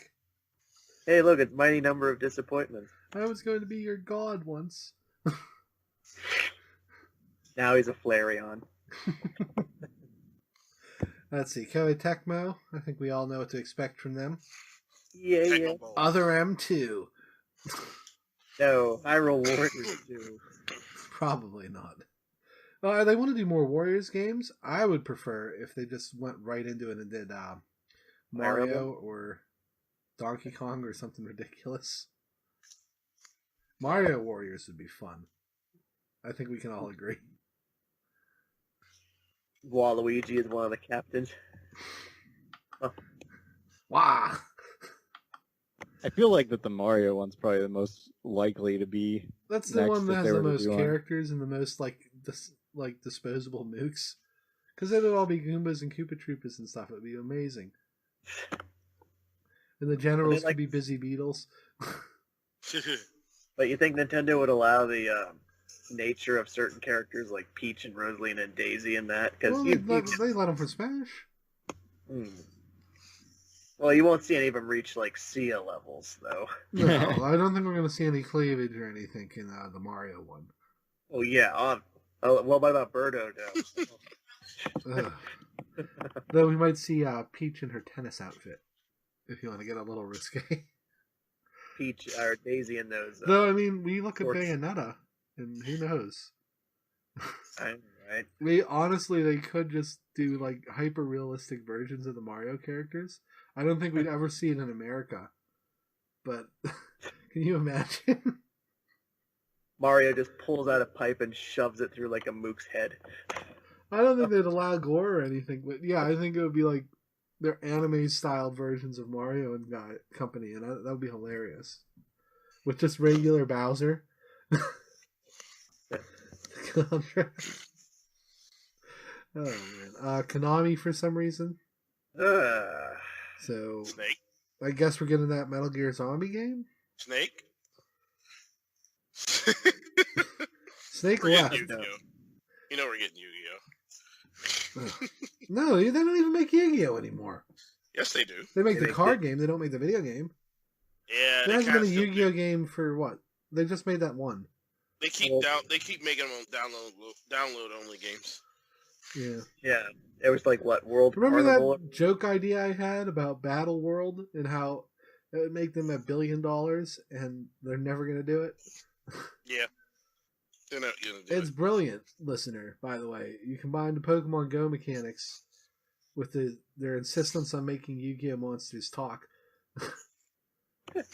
Hey, look, it's Mighty Number of Disappointments. I was going to be your god once. Now he's a Flareon. Let's see, Koei Tecmo. I think we all know what to expect from them. Yeah. Techno Ball. Other M2. No, Hyrule Warriors 2. Probably not. They want to do more Warriors games. I would prefer if they just went right into it and did Mario or Donkey Kong or something ridiculous. Mario Warriors would be fun. I think we can all agree. Waluigi is one of the captains. Wow. I feel like that the Mario one's probably the most likely to be. That's the Next, one that if has they the were to most do one. characters and the most disposable mooks. Because then it'd all be Goombas and Koopa Troopas and stuff. It'd be amazing. And the generals could be busy beetles. But you think Nintendo would allow the nature of certain characters like Peach and Rosaline and Daisy and that? Because Well, they let them for Smash. Well, you won't see any of them reach like Sia levels, though. No, I don't think we're going to see any cleavage or anything in the Mario one. Oh yeah. Oh, well, what about Birdo, though? Though we might see Peach in her tennis outfit, if you want to get a little risque. Peach or Daisy in those. Though, I mean, we look at shorts. Bayonetta, and who knows? I know, right? They could just do like hyper realistic versions of the Mario characters. I don't think we'd ever see it in America, but can you imagine? Mario just pulls out a pipe and shoves it through like a mook's head. I don't think they'd allow gore or anything, but yeah, I think it would be like their anime-styled versions of Mario and company, and that would be hilarious. With just regular Bowser. Oh, man. Konami for some reason. So, Snake. I guess we're getting that Metal Gear Zombie game? Snake. Snake We're left. getting Yu-Gi-Oh. You know we're getting Yu-Gi-Oh. No, they don't even make Yu-Gi-Oh anymore. Yes, they do. They make the card game. They don't make the video game. Yeah, There hasn't been a Yu-Gi-Oh game for what? They just made that one. They keep making them download only games. Yeah. Yeah. It was like what, World Remember Carnival? that joke idea I had about Battle World and how it would make them $1 billion and they're never going to do it? Yeah. They're not going to do It's brilliant, listener, by the way. You combine the Pokemon Go mechanics with their insistence on making Yu-Gi-Oh monsters talk. But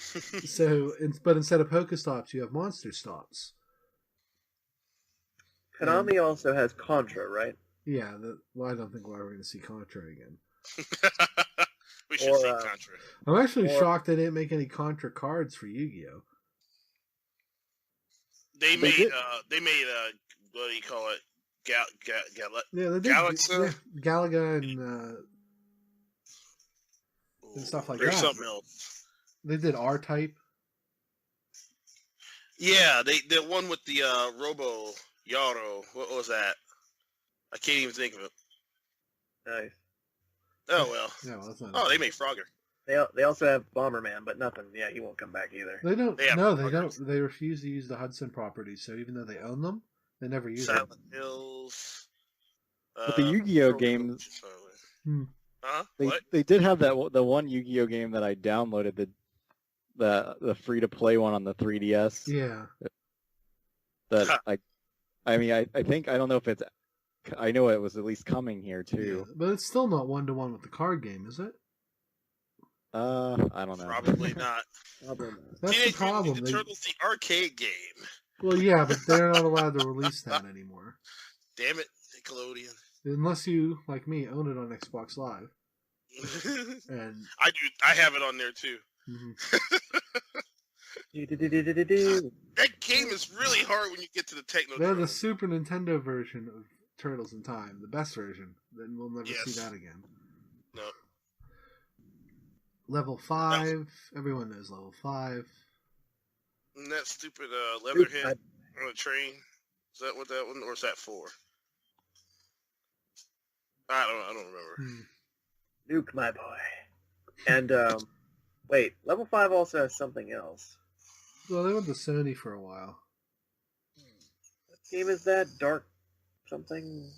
instead of Pokestops, you have Monster Stops. Konami also has Contra, right? Yeah, I don't think we're ever going to see Contra again. We should see Contra. I'm actually shocked they didn't make any Contra cards for Yu-Gi-Oh. They made what do you call it? Galaxa? Galaga and stuff like There's that. something else. They did R-Type. Yeah, the one with the Robo Yaro. What was that? I can't even think of it. Nice. Oh well. Yeah, well, that's not. Oh, they make Frogger. They also have Bomberman, but nothing. Yeah, he won't come back either. They don't. They have No, they Froggers. don't. They refuse to use the Hudson properties. So even though they own them, they never use Silent them. Hills. But the Yu-Gi-Oh games, Huh? they What? they did have the one Yu-Gi-Oh game that I downloaded, the free to play one on the 3DS. Yeah. That I think, I don't know if it's, I know it was at least coming here too. Yeah, but it's still not 1-to-1 with the card game, is it? I don't know. Probably not. That's Teenage the problem. Mutant Ninja Turtles, the arcade game. Well, yeah, but they're not allowed to release that anymore. Damn it, Nickelodeon. Unless you, like me, own it on Xbox Live. And I do. I have it on there too. That game is really hard when you get to the Techno. they're the Super Nintendo version of Turtles in Time, the best version. Then we'll never see that again. No. Level 5. Everyone knows level 5. And that stupid Leatherhead on a train. Is that what that one, or is that 4? I don't remember. Nuke, my boy. And wait, level 5 also has something else. Well, they went to Sony for a while. What game is that? Dark something?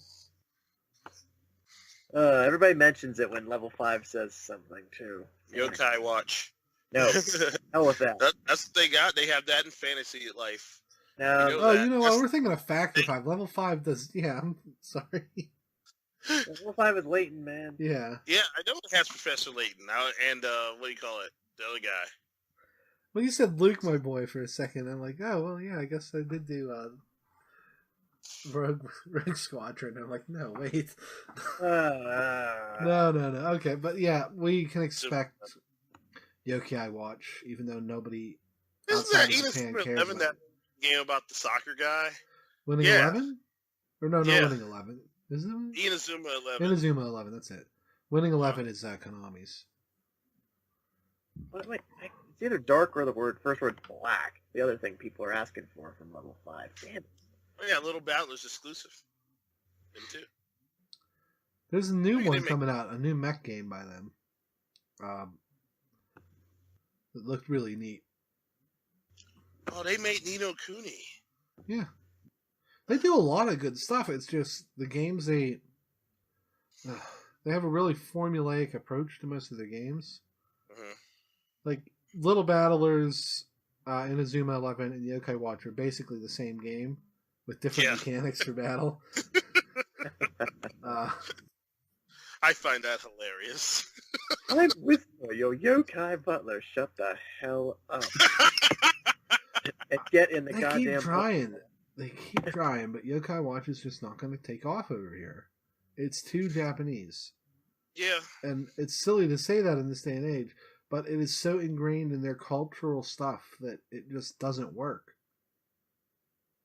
Everybody mentions it when level 5 says something too. Yokai Watch. No, hell with that. That's what they got. They have that in Fantasy Life. No, You know Oh, that. you know what? That's- We're thinking of Factor 5. Level 5 does... Yeah, I'm sorry. level 5 is Leighton, man. Yeah. Yeah, I know it has Professor Layton now, and what do you call it? The other guy. Well, you said Luke, my boy, for a second. I'm like, oh, well, yeah, I guess I did do Rogue Squadron. I'm like, no, wait. No. Okay, but yeah, we can expect Yokai Watch, even though nobody Isn't outside that of Enos Japan cares 11, about that game about the soccer guy? Winning Yeah. 11? Or no, Yeah. not Winning 11. Isn't it? Inazuma 11. Inazuma 11, that's it. Winning 11 is Konami's. Wait, It's either dark or the first word black. The other thing people are asking for from level 5. Damn it. Oh, yeah, Little Battler's exclusive. Them too. There's a new Maybe one they make- coming out, a new mech game by them. It looked really neat. Oh, they made Nino Kuni. Yeah. They do a lot of good stuff. It's just the games they have a really formulaic approach to most of their games. Uh-huh. Like Little Battlers, Inazuma 11, and Yokai Watch are basically the same game with different mechanics for battle. I find that hilarious. I'm with you, Yokai Butler. Shut the hell up. And get in the They goddamn... keep trying. They keep trying, but Yokai Watch is just not going to take off over here. It's too Japanese. Yeah. And it's silly to say that in this day and age, but it is so ingrained in their cultural stuff that it just doesn't work.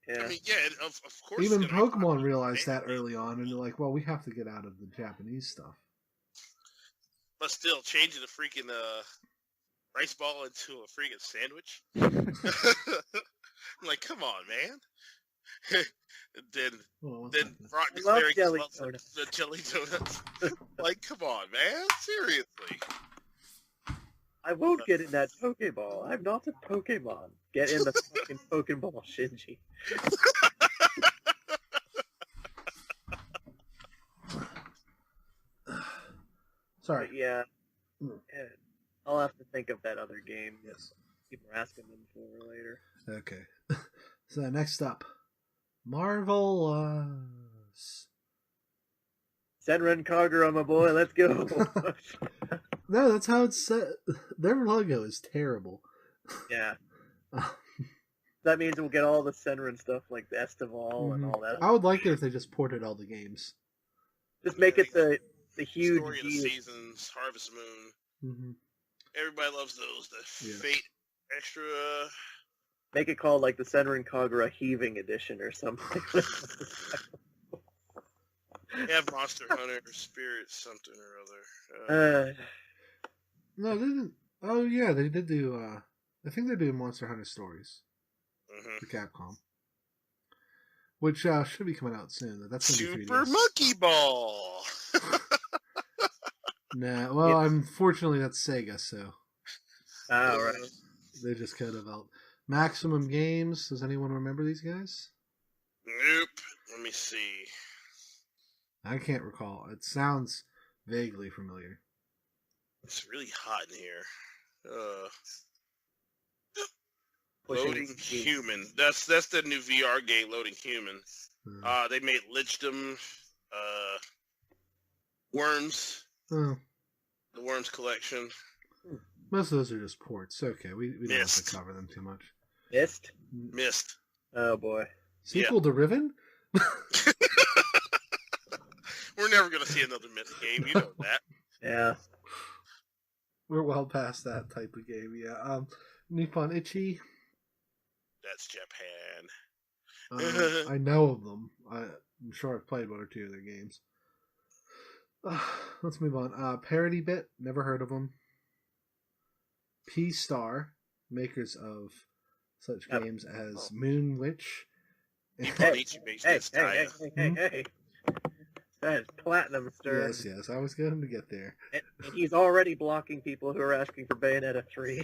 Yeah. I mean, yeah, of course. Even it's gonna be Pokemon popular. realized that early on, and they're like, well, we have to get out of the Japanese stuff. But still, changing the freaking rice ball into a freaking sandwich. I'm like, come on, man. then Well, Brock I love declaring jelly he loves donuts. the jelly donuts. Like, come on, man. Seriously. I won't get in that Pokeball. I'm not a Pokemon. Get in the fucking Pokeball, Shinji. Sorry. But yeah. Mm. Yeah. I'll have to think of that other game. Yes. People are asking them for later. Okay. So next up, Marvelous. Senran Kagura, my boy, let's go. No, that's how it's set. Their logo is terrible. Yeah. That means we'll get all the Senran stuff like the Estival and all that. I would like it if they just ported all the games. Just make it the huge Story of the deal. Seasons, Harvest Moon. Mm-hmm. Everybody loves those. The Yeah. Fate Extra. Make it called like the Senran Kagura Heaving Edition or something. They have Monster Hunter, Spirit, something or other. No, they didn't. Oh yeah, they did do. I think they're doing Monster Hunter Stories for Capcom, which should be coming out soon. That's gonna be 3DS. Super Monkey Ball. Nah, well, unfortunately that's Sega, so All right. they just co-developed. Maximum Games. Does anyone remember these guys? Nope. Let me see. I can't recall. It sounds vaguely familiar. It's really hot in here. Pushing Loading its feet. Human. That's the new VR game, Loading Human. They made Lichdom, Worms, Oh, the Worms collection. most of those are just ports. Okay, we don't have Mist. to cover them too much. Mist? Mist. Oh boy. Sequel to Riven? We're never gonna see another Mist game. You know that. Yeah. We're well past that type of game, yeah. Nippon Ichi. That's Japan. I know of them. I'm sure I've played one or two of their games. Let's move on. Parody Bit. Never heard of them. P-Star. Makers of such games as Moon Witch. Nippon Ichi makes Hey, this hey, hey. That is platinum, sir. Yes, I was going to get there. And he's already blocking people who are asking for Bayonetta 3.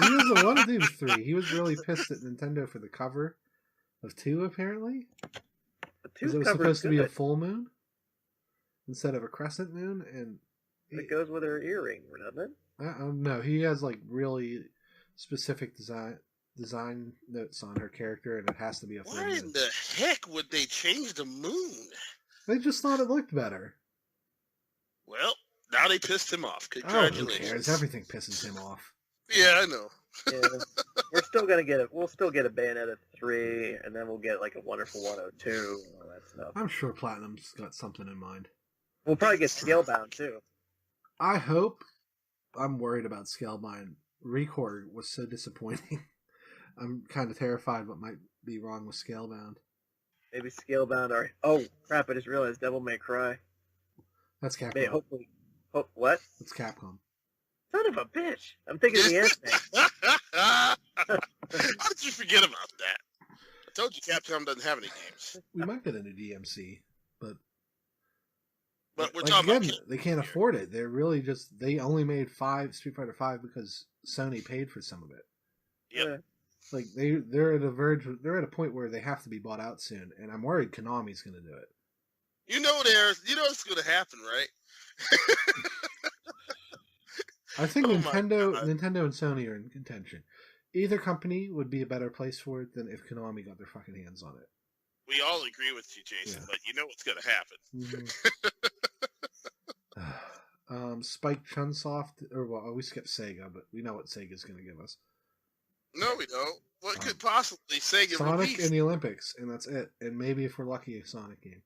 He doesn't want to do 3. He was really pissed at Nintendo for the cover of 2, apparently. The Because 2 it was cover supposed is to be a good. full moon instead of a crescent moon, and It goes with her earring, doesn't it? no, he has like really specific design notes on her character, and it has to be a full Why moon. in the heck would they change the moon? They just thought it looked better. Well, now they pissed him off. Oh, who Congratulations. cares? Everything pisses him off. Yeah, I know. Yeah. We're still gonna get it. We'll still get a Bayonetta 3, and then we'll get like a Wonderful 102 and all that stuff. I'm sure Platinum's got something in mind. We'll probably get Scalebound too. I hope. I'm worried about Scalebound. Record was so disappointing. I'm kind of terrified what might be wrong with Scalebound. Maybe Scalebound or oh crap! I just realized Devil May Cry. That's Capcom. Hopefully, what? That's Capcom. Son of a bitch! I'm thinking of the anime. How did you forget about that? I told you Capcom doesn't have any games. We might get into DMC, but We're like, talking again, about they can't afford it. They're really they only made Street Fighter 5 because Sony paid for some of it. Yep. Like they're at a verge. They're at a point where they have to be bought out soon, and I'm worried Konami's going to do it. You know what's going to happen, right? I think Oh my Nintendo God. and Sony are in contention. Either company would be a better place for it than if Konami got their fucking hands on it. We all agree with you, Jason, Yeah. but you know what's going to happen. Spike Chunsoft, or well, we skipped Sega, but we know what Sega's going to give us. No, we don't. What could possibly Sega Sonic release? in the Olympics, and that's it. And maybe if we're lucky, a Sonic game.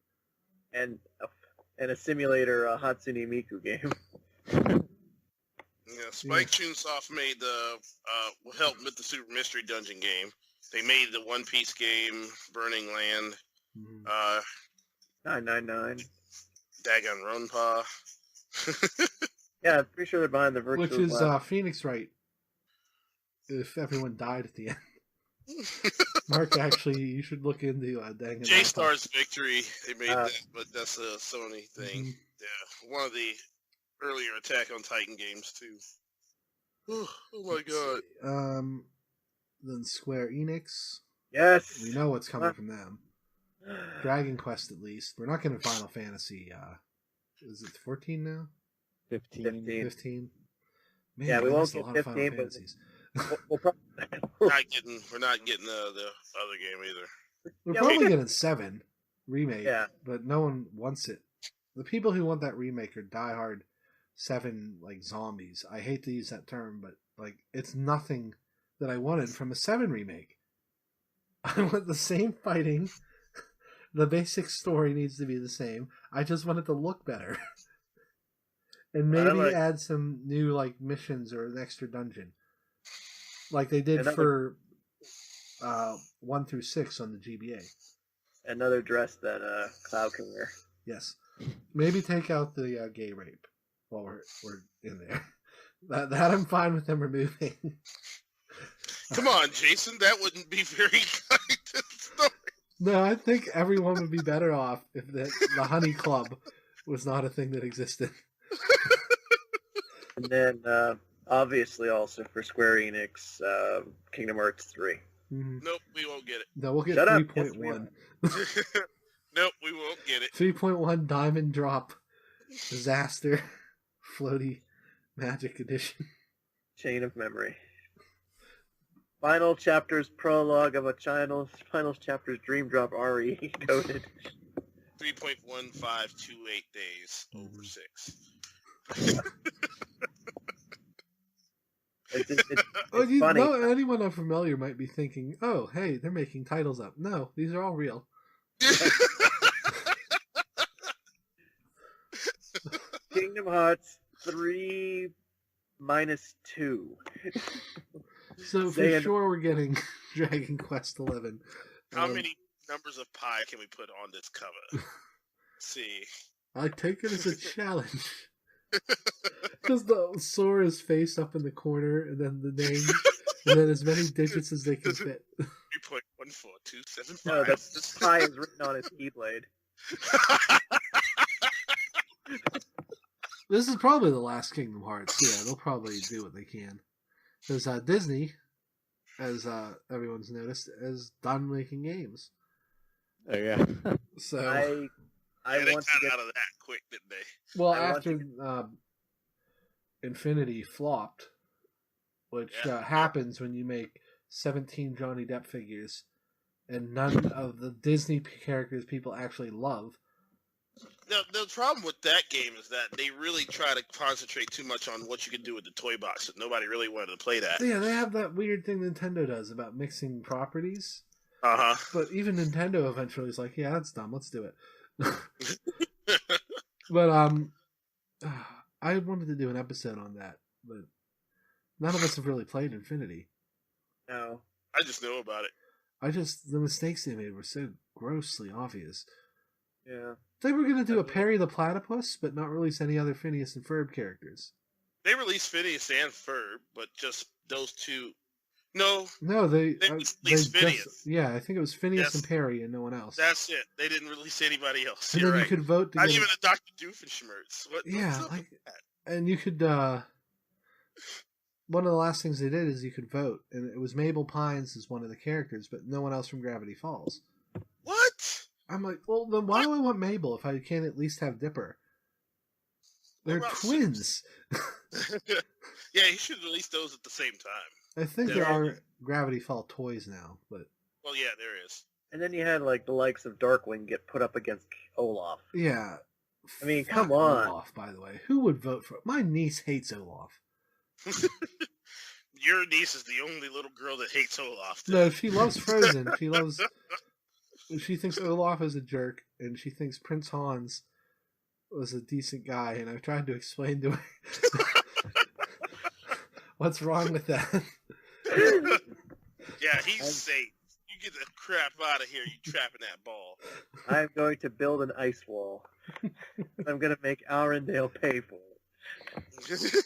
And a simulator Hatsune Miku game. Yeah, Spike Chunsoft made the helped with the Super Mystery Dungeon game. They made the One Piece game, Burning Land, 999. Danganronpa. Yeah, I'm pretty sure they're behind the virtual. Which is glass. Phoenix Wright. If everyone died at the end. Mark, actually, you should look into Danganronpa. J-Star's Victory. They made that, but that's a Sony thing. Mhm. Yeah, one of the earlier Attack on Titan games too. Oh my god. Then Square Enix. Yes. We know what's coming from them. Dragon Quest, at least. We're not getting Final Fantasy. Is it 14 now? 15. 15. Man, Yeah, we I won't missed a get lot of Final 15, but Fantasies. we'll probably... We're not getting the other game either. We're Yeah, probably we- getting 7 remake, Yeah. but no one wants it. The people who want that remake are diehard 7 like zombies. I hate to use that term, but like it's nothing that I wanted from a 7 remake. I want the same fighting. The basic story needs to be the same. I just want it to look better. And maybe add some new like missions or an extra dungeon. Like they did for 1 through 6 on the GBA. Another dress that Cloud can wear. Yes. Maybe take out the gay rape while we're in there. That I'm fine with them removing. Come on, Jason, that wouldn't be very kind to the story. No, I think everyone would be better off if the Honey Club was not a thing that existed. And then, obviously, also for Square Enix, Kingdom Hearts 3. Mm-hmm. Nope, we won't get it. No, we'll get Shut up. 3.1. Nope, we won't get it. 3.1 Diamond Drop Disaster Floaty Magic Edition. Chain of Memory. Final chapters prologue of a final chapters Dream Drop RE coded. 3.1528 days over 6. It's funny. Anyone unfamiliar might be thinking, oh, hey, they're making titles up. No, these are all real. Kingdom Hearts 3 minus 2. So for sure we're getting Dragon Quest 11. How many numbers of pi can we put on this cover? Let's see. I take it as a challenge. Because the Sora's face up in the corner, and then the name, and then as many digits as they can fit. 3.14275. No, the pi is written on his keyblade. This is probably the last Kingdom Hearts. Yeah, they'll probably do what they can. Because Disney, as everyone's noticed, is done making games. Oh yeah. So I they want got to get out of that quick, didn't they? well, I want after Infinity flopped, which happens when you make 17 Johnny Depp figures and none of the Disney characters people actually love. The problem with that game is that they really try to concentrate too much on what you can do with the toy box. That nobody really wanted to play that. Yeah, they have that weird thing Nintendo does about mixing properties. Uh-huh. But even Nintendo eventually is like, yeah, that's dumb. Let's do it. But I wanted to do an episode on that, but none of us have really played Infinity. no. I just know about it. The mistakes they made were so grossly obvious. Yeah. They were going to do a Perry the Platypus, but not release any other Phineas and Ferb characters. They released Phineas and Ferb, but just those two. No, No, they released Phineas. just I think it was Phineas Yes. and Perry and no one else. That's it. They didn't release anybody else. And You're then right. you could vote to Not get even a Dr. Doofenshmirtz. yeah, what's up like, with that? and you could one of the last things they did is you could vote, and it was Mabel Pines as one of the characters, but no one else from Gravity Falls. What? I'm like, well, then why do I want Mabel if I can't at least have Dipper? They're What about twins. Yeah, you should release those at the same time. I think Yeah. there are Gravity Fall toys now, but Well, yeah, there is. And then you had like the likes of Darkwing get put up against Olaf. yeah. I mean, Fuck come on. Olaf, by the way. Who would vote for my niece hates Olaf. Your niece is the only little girl that hates Olaf. No, she loves Frozen. She thinks Olaf is a jerk, and she thinks Prince Hans was a decent guy, and I've tried to explain to her what's wrong with that. Yeah, he's safe. You get the crap out of here, you trapping that ball. I'm going to build an ice wall. I'm going to make Arendelle pay for it.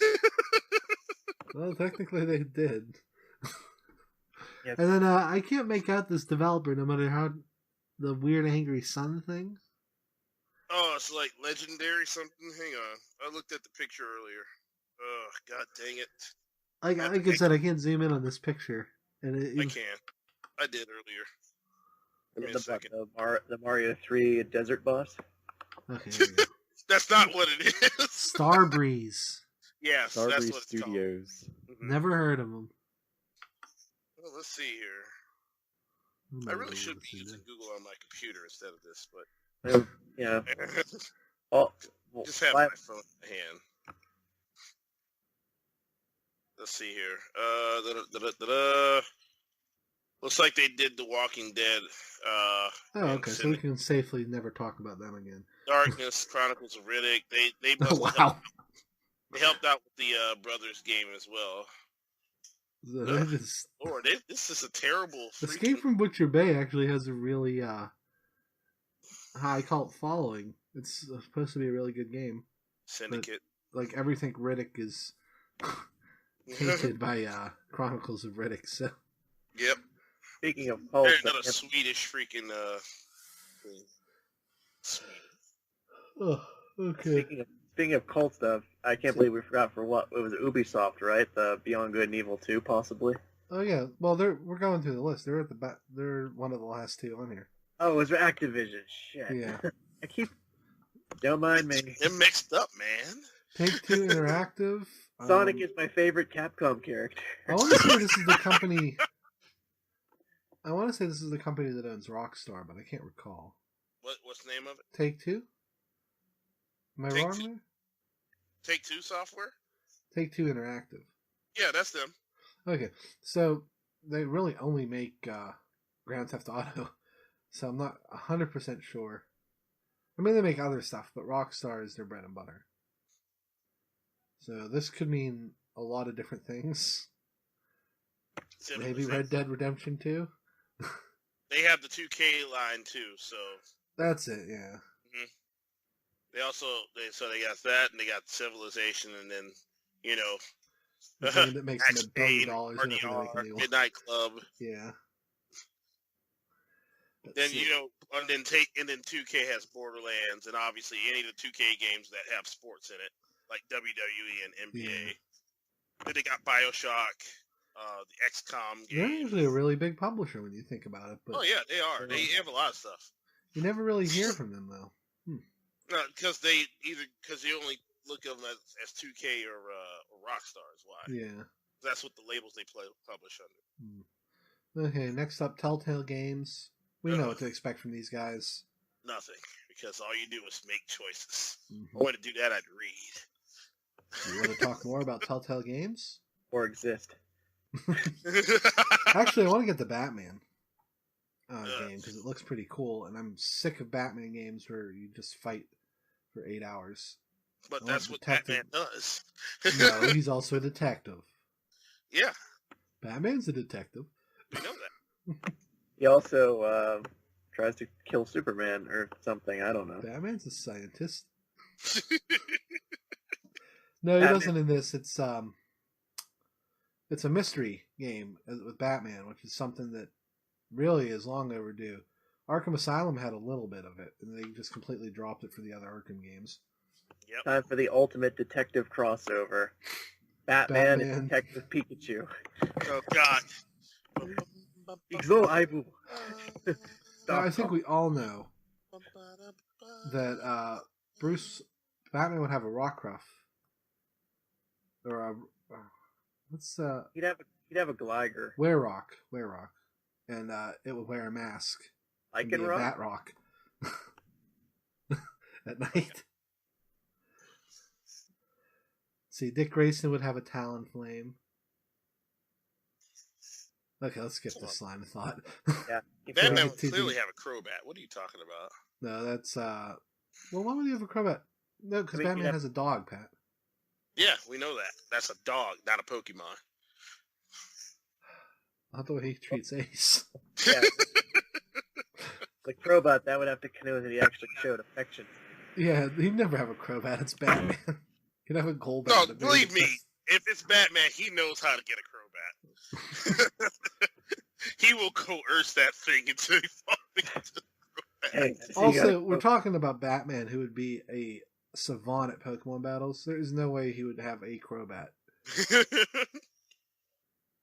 Well, technically they did. Yes. And then I can't make out this developer, no matter how the weird angry sun thing. Oh, it's like legendary something. Hang on, I looked at the picture earlier. Oh, god dang it! Like I said, I can't zoom in on this picture, and I can. I did earlier. Give me a second. The Mario 3 desert boss. Okay, there we go. That's not what it is. Starbreeze. Yes, that's Starbreeze what it's Studios. called. Mhm. Never heard of them. Well, let's see here. I really should be using Google on my computer instead of this, but Yeah. Oh, just have my phone in hand. Let's see here. Looks like they did The Walking Dead. Oh, okay, so we can safely never talk about them again. Darkness, Chronicles of Riddick. They Oh, must wow. they helped out with the Brothers game as well. Lord, this is a terrible. Escape from Butcher Bay actually has a really high cult following. It's supposed to be a really good game. Syndicate. But, like, everything Riddick is tainted by Chronicles of Riddick. So. Yep. Speaking of cults, There's another Swedish freaking thing. Oh, okay. Speaking of cult stuff, I can't believe we forgot for what it was Ubisoft, right? The Beyond Good and Evil 2, possibly. Oh yeah, well we're going through the list. They're at the back. They're one of the last two on here. Oh, it was Activision. Shit. Yeah. Don't mind me. They're mixed up, man. Take-Two Interactive. Sonic is my favorite Capcom character. I want to say this is the company. I want to say this is the company that owns Rockstar, but I can't recall. What's the name of it? Take-Two. Am I wrong there? Take-Two Software? Take-Two Interactive. Yeah, that's them. Okay, so they really only make Grand Theft Auto, so I'm not 100% sure. I mean, they make other stuff, but Rockstar is their bread and butter. So this could mean a lot of different things. Maybe Red Dead Redemption 2? They have the 2K line too, so... That's it, yeah. Mm-hmm. They got that, and they got Civilization, and then, The game that makes them $1 billion RDR, Midnight Club. Yeah. Then and then 2K has Borderlands, and obviously any of the 2K games that have sports in it, like WWE and NBA. Yeah. Then they got BioShock, the XCOM They're games. usually a really big publisher when you think about it. But Oh yeah, they are. They have a lot of stuff. you never really hear from them though. No, because you only look at them as 2K or Rockstar is why. Yeah. That's what the labels they publish under. Okay, next up, Telltale Games. We know what to expect from these guys. Nothing, because all you do is make choices. Mhm. If I want to do that, I'd read. You want to talk more about Telltale Games? Or exist. Actually, I want to get the Batman game because it looks pretty cool, and I'm sick of Batman games where you just fight for 8 hours. But that's what Batman does. No, he's also a detective. Yeah. Batman's a detective. We know that. He also tries to kill Superman or something. I don't know. Batman's a scientist. No, he Batman. doesn't in this. It's a mystery game with Batman, which is something that really is long overdue. Arkham Asylum had a little bit of it, and they just completely dropped it for the other Arkham games. Yep. Time for the ultimate detective crossover. Batman Batman. and Detective Pikachu. Oh God. Go, Ibu. Now, I think we all know that Batman would have a Rockruff. Or a... What's... He'd have a Glider. Wererock. And it would wear a mask. I And can be a run. Bat Rock. At night. See, Dick Grayson would have a Talonflame. Okay, let's skip this line of thought. Yeah. Batman would clearly have a Crobat. What are you talking about? No, that's well, why would he have a Crobat? No, because Batman has a dog, Pat. Yeah, we know that. That's a dog, not a Pokemon. Not the way he treats Ace. Yeah. The Crowbot, that would have to connote that he actually showed affection. Yeah, he'd never have a Crobat. It's Batman. He'd have a Golbat. No, believe me, if it's Batman, he knows how to get a Crobat. He will coerce that thing until he falls into the Crobat. Hey, Also, we're talking about Batman, who would be a savant at Pokemon battles. There is no way he would have a Crobat.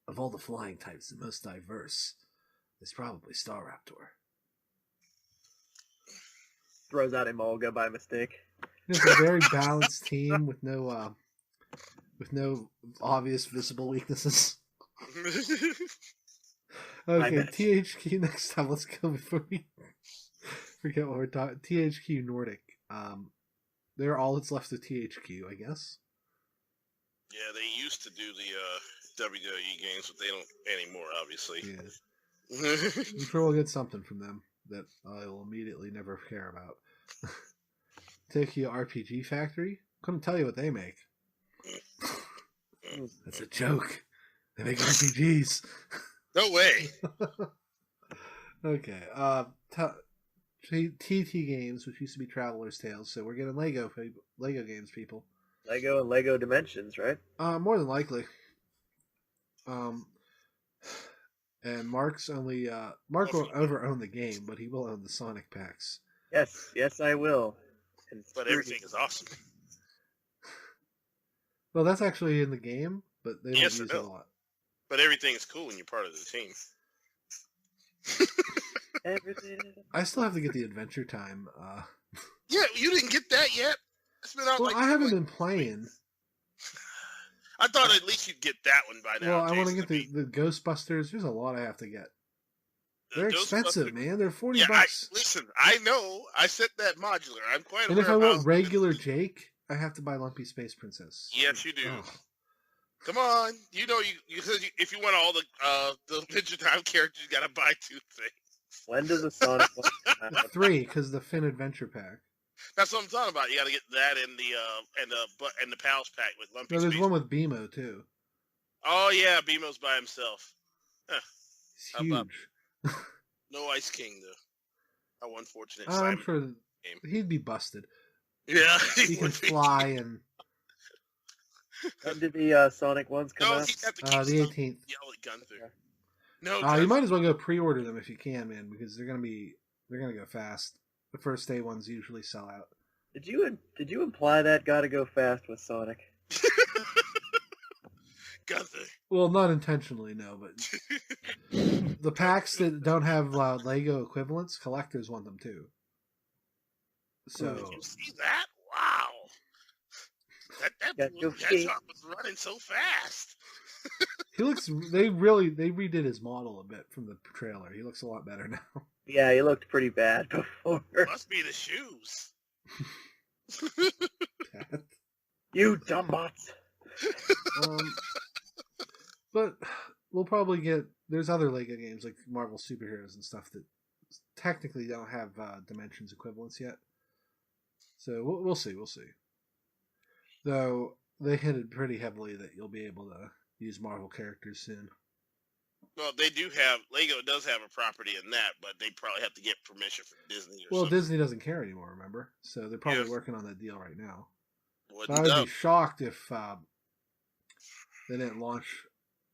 Of all the flying types, the most diverse is probably Staraptor. throws out Emolga by mistake. It's a very balanced team with no obvious visible weaknesses. Okay, THQ next time. Let's go before we forget what we're talking. THQ Nordic. They're all that's left of THQ, I guess. Yeah, they used to do the WWE games, but they don't anymore, obviously. Yeah. I'm sure we'll get something from them that I will immediately never care about. THQ RPG Factory. Couldn't tell you what they make. That's a joke. They make RPGs. No way. Okay. TT Games, which used to be Traveler's Tales, so we're getting Lego games, people. Lego and Lego Dimensions, right? More than likely. And Mark's only Mark won't own the game, but he will own the Sonic packs. Yes, I will. But everything is awesome. Well, that's actually in the game, but they don't use it a lot. But everything is cool when you're part of the team. I still have to get the Adventure Time. Yeah, you didn't get that yet? It's been out I haven't been playing. I thought at least you'd get that one by now. Well, I want to get the Ghostbusters. There's a lot I have to get. They're expensive, man. They're $40. Listen, I know. I set that modular. I'm quite And aware. if I want regular Jake, I have to buy Lumpy Space Princess. Yes, you do. Oh. Come on, you know if you want all the Adventure Time characters, you gotta buy 2 things. When does the Sonic one come out? 3, because the Finn Adventure Pack. That's what I'm talking about. You gotta get that and the Pals pack with Lumpy. No, there's Space. one with BMO too. Oh yeah, BMO's by himself. It's huge. No Ice King though. How unfortunate. I'm sure he'd be busted. Yeah, He can fly and. When did the Sonic ones come No, out? he'd have to The keep 18th. yell at Gunther. No, You might as well go pre-order them if you can, man, because they're gonna go fast. The first day ones usually sell out. Did you imply that gotta go fast with Sonic? Gunther. Well, not intentionally, no, but the packs that don't have Lego equivalents, collectors want them too. So Did you see that? Wow. That shot was running so fast. he looks. They redid his model a bit from the trailer. He looks a lot better now. Yeah, he looked pretty bad before. Must be the shoes. You dumb bots. But we'll probably get. There's other Lego games like Marvel superheroes and stuff that technically don't have Dimensions equivalents yet. So we'll see. We'll see. Though they hinted pretty heavily that you'll be able to use Marvel characters soon. Well, they do have Lego does have a property in that, but they probably have to get permission from Disney. Well, Disney doesn't care anymore, remember? So they're probably working on that deal right now. Wouldn't I would be doubt. shocked if they didn't launch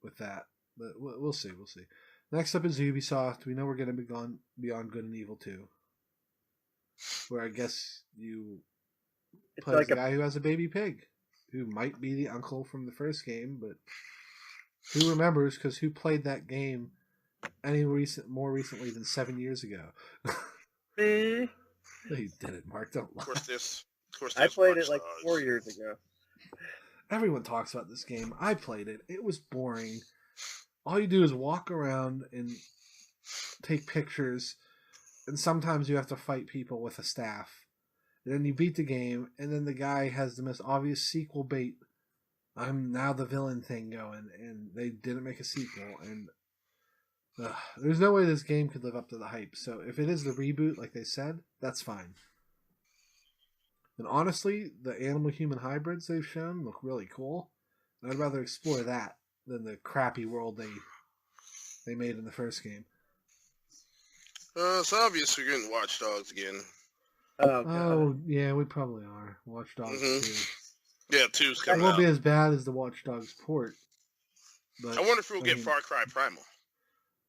with that. But we'll see. We'll see. Next up is Ubisoft. We know we're going to be gone beyond Good and Evil 2. Where I guess you play like as a guy who has a baby pig. Who might be the uncle from the first game, but who remembers? Because who played that game more recently than 7 years ago? Eh, No, you didn't, Mark. Don't lie. Of course, this. I played Watch it like Dogs. 4 years ago. Everyone talks about this game. I played it. It was boring. All you do is walk around and take pictures, and sometimes you have to fight people with a staff. And then you beat the game, and then the guy has the most obvious sequel bait. I'm now the villain thing going, and they didn't make a sequel, and there's no way this game could live up to the hype. So if it is the reboot, like they said, that's fine. And honestly, the animal-human hybrids they've shown look really cool. And I'd rather explore that than the crappy world they made in the first game. It's obvious we're getting Watch Dogs again. Oh, God. Oh, yeah, we probably are. Watch Dogs 2. Yeah, 2's It coming won't out. be as bad as the Watch Dogs port. But I wonder if we'll get Far Cry Primal.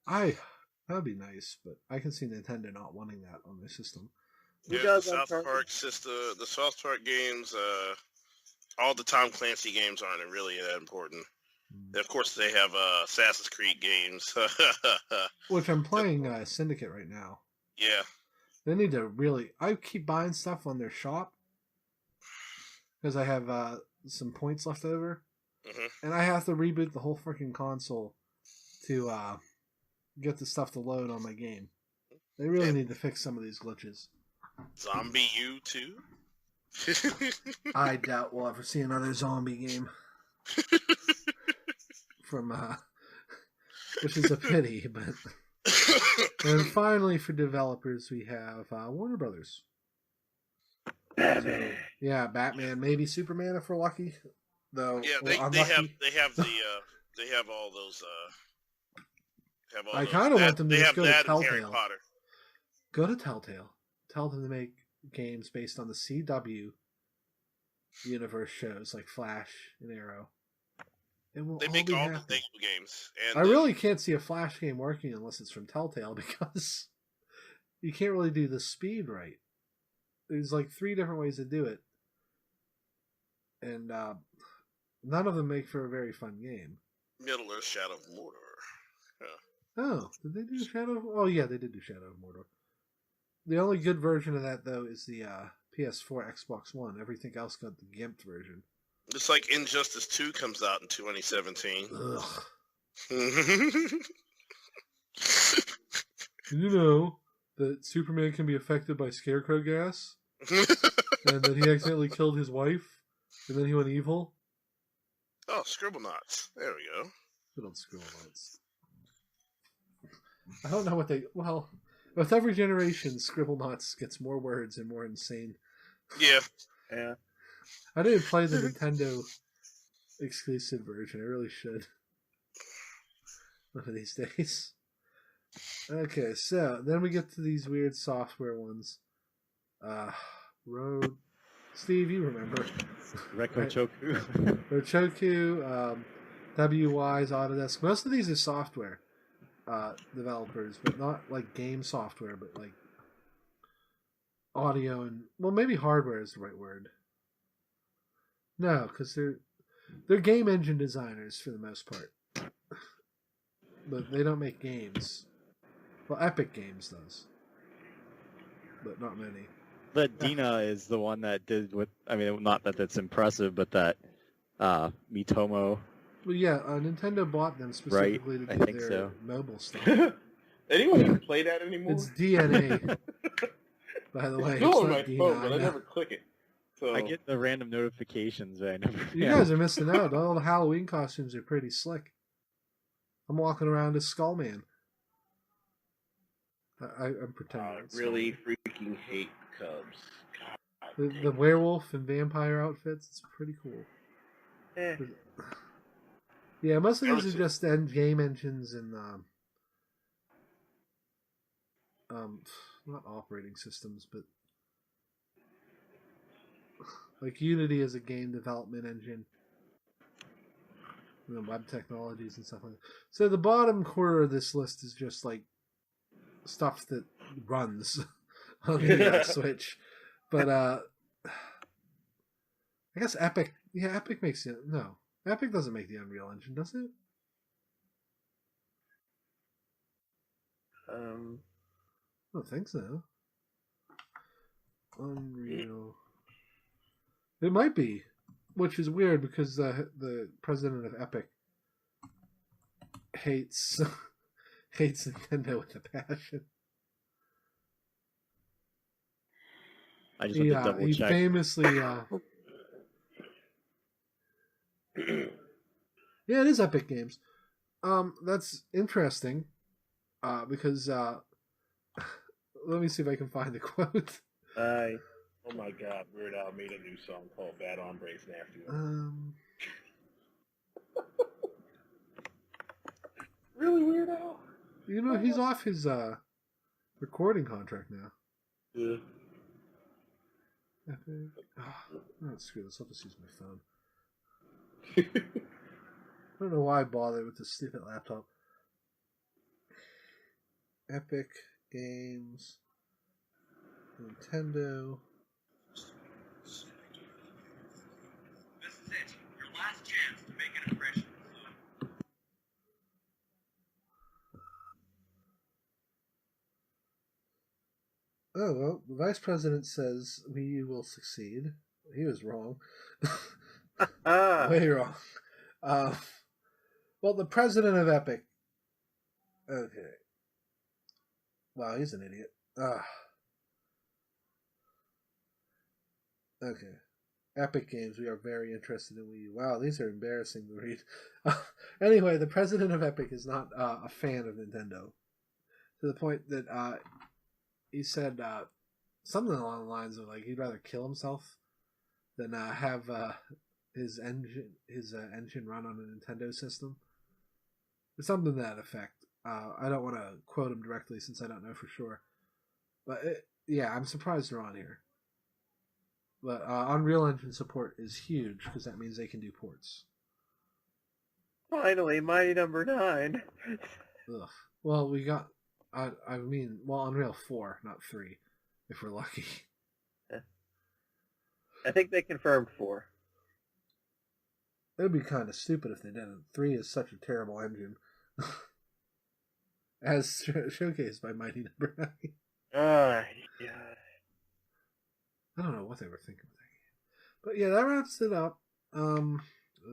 that would be nice, but I can see Nintendo not wanting that on their system. Who Yeah, does the South Uncharted? Park sister, the South Park games, all the Tom Clancy games aren't really that important. Of course, they have Assassin's Creed games. Which I'm playing Syndicate right now. Yeah. They need to really... I keep buying stuff on their shop because I have some points left over. Mhm. And I have to reboot the whole freaking console to get the stuff to load on my game. They really need to fix some of these glitches. Zombie U 2? I doubt we'll ever see another zombie game. From, which is a pity, but... And finally, for developers, we have Warner Brothers. Batman. So, yeah, Batman, maybe Superman if we're lucky. Though, Yeah, well, they have unlucky. they have all those I kind of want them to they just have go to that and Harry Telltale. Potter. Go to Telltale. Tell them to make games based on the CW universe shows like Flash and Arrow. And we'll They all make be all happy. the games. And I really can't see a Flash game working unless it's from Telltale because you can't really do the speed right. There's like 3 different ways to do it. And none of them make for a very fun game. Middle Earth Shadow of Mordor. Oh, did they do Shadow of... Oh, yeah, they did do Shadow of Mordor. The only good version of that, though, is the PS4, Xbox One. Everything else got the gimped version. It's like Injustice 2 comes out in 2017. Ugh. Yeah, You know that Superman can be affected by scarecrow gas? And that he accidentally killed his wife? And then he went evil? Oh, Scribble Knots. There we go. Good old Scribble Knots. I don't know what they... Well, with every generation, Scribble Knots gets more words and more insane. Yeah. Yeah. I didn't play the Nintendo exclusive version. I really should. One of these days. Okay, so then we get to these weird software ones. Road... Steve, you remember. Rekochoku. Rochoku, WY's Autodesk. Most of these are software developers, but not like game software, but like audio and... Well, maybe hardware is the right word. No, because they're game engine designers for the most part. But they don't make games. Well, Epic Games does. But not many. But Dina is the one that did what, I mean, not that that's impressive, but that Mitomo, Well, yeah, Nintendo bought them specifically to I do think their so. mobile stuff. Anyone even play that anymore? It's DNA, by the way. It's still on not my Dina, phone, but I know. never click it. So I get the random notifications, but I never... You guys are missing out. All the Halloween costumes are pretty slick. I'm walking around as Skullman. I'm pretending. I it's really freaking hate Cubs. God, Skullman. The werewolf and vampire outfits, it's pretty cool. Eh. Yeah, most of these are just game engines and not operating systems, but Like Unity is a game development engine. Web technologies and stuff like that. So the bottom corner of this list is just like stuff that runs on the Switch. But I guess Epic, Epic makes it. No, Epic doesn't make the Unreal Engine, does it? I don't think so. Unreal. It might be, which is weird because the president of Epic hates Nintendo with a passion. I just want to double he check. famously. Yeah, it is Epic Games. That's interesting. Because let me see if I can find the quote. Oh my God, Weird Al made a new song called "Bad Hombres Nasty One." Really, Weird Al? You know, he's off his recording contract now. Yeah. Oh, screw this. I'll just use my phone. I don't know why I bother with this stupid laptop. Epic Games, Nintendo. This is it. Your last chance to make an impression. Oh, well, the vice president says we will succeed. He was wrong. Way wrong. Well, the president of Epic. Okay. Wow, he's an idiot. Okay. Epic Games, we are very interested in Wii U. Wow, these are embarrassing to read. Anyway, the president of Epic is not a fan of Nintendo. To the point that he said something along the lines of like he'd rather kill himself than have his engine run on a Nintendo system. Or something to that effect. I don't want to quote him directly since I don't know for sure. But yeah, I'm surprised they're on here. But Unreal Engine support is huge because that means they can do ports. Finally, Mighty Number 9. Ugh. Well, we got... I mean, well, Unreal 4, not 3, if we're lucky. I think they confirmed 4. It would be kind of stupid if they didn't. 3 is such a terrible engine. As showcased by Mighty Number 9. Yeah. I don't know what they were thinking with that game. But yeah, that wraps it up.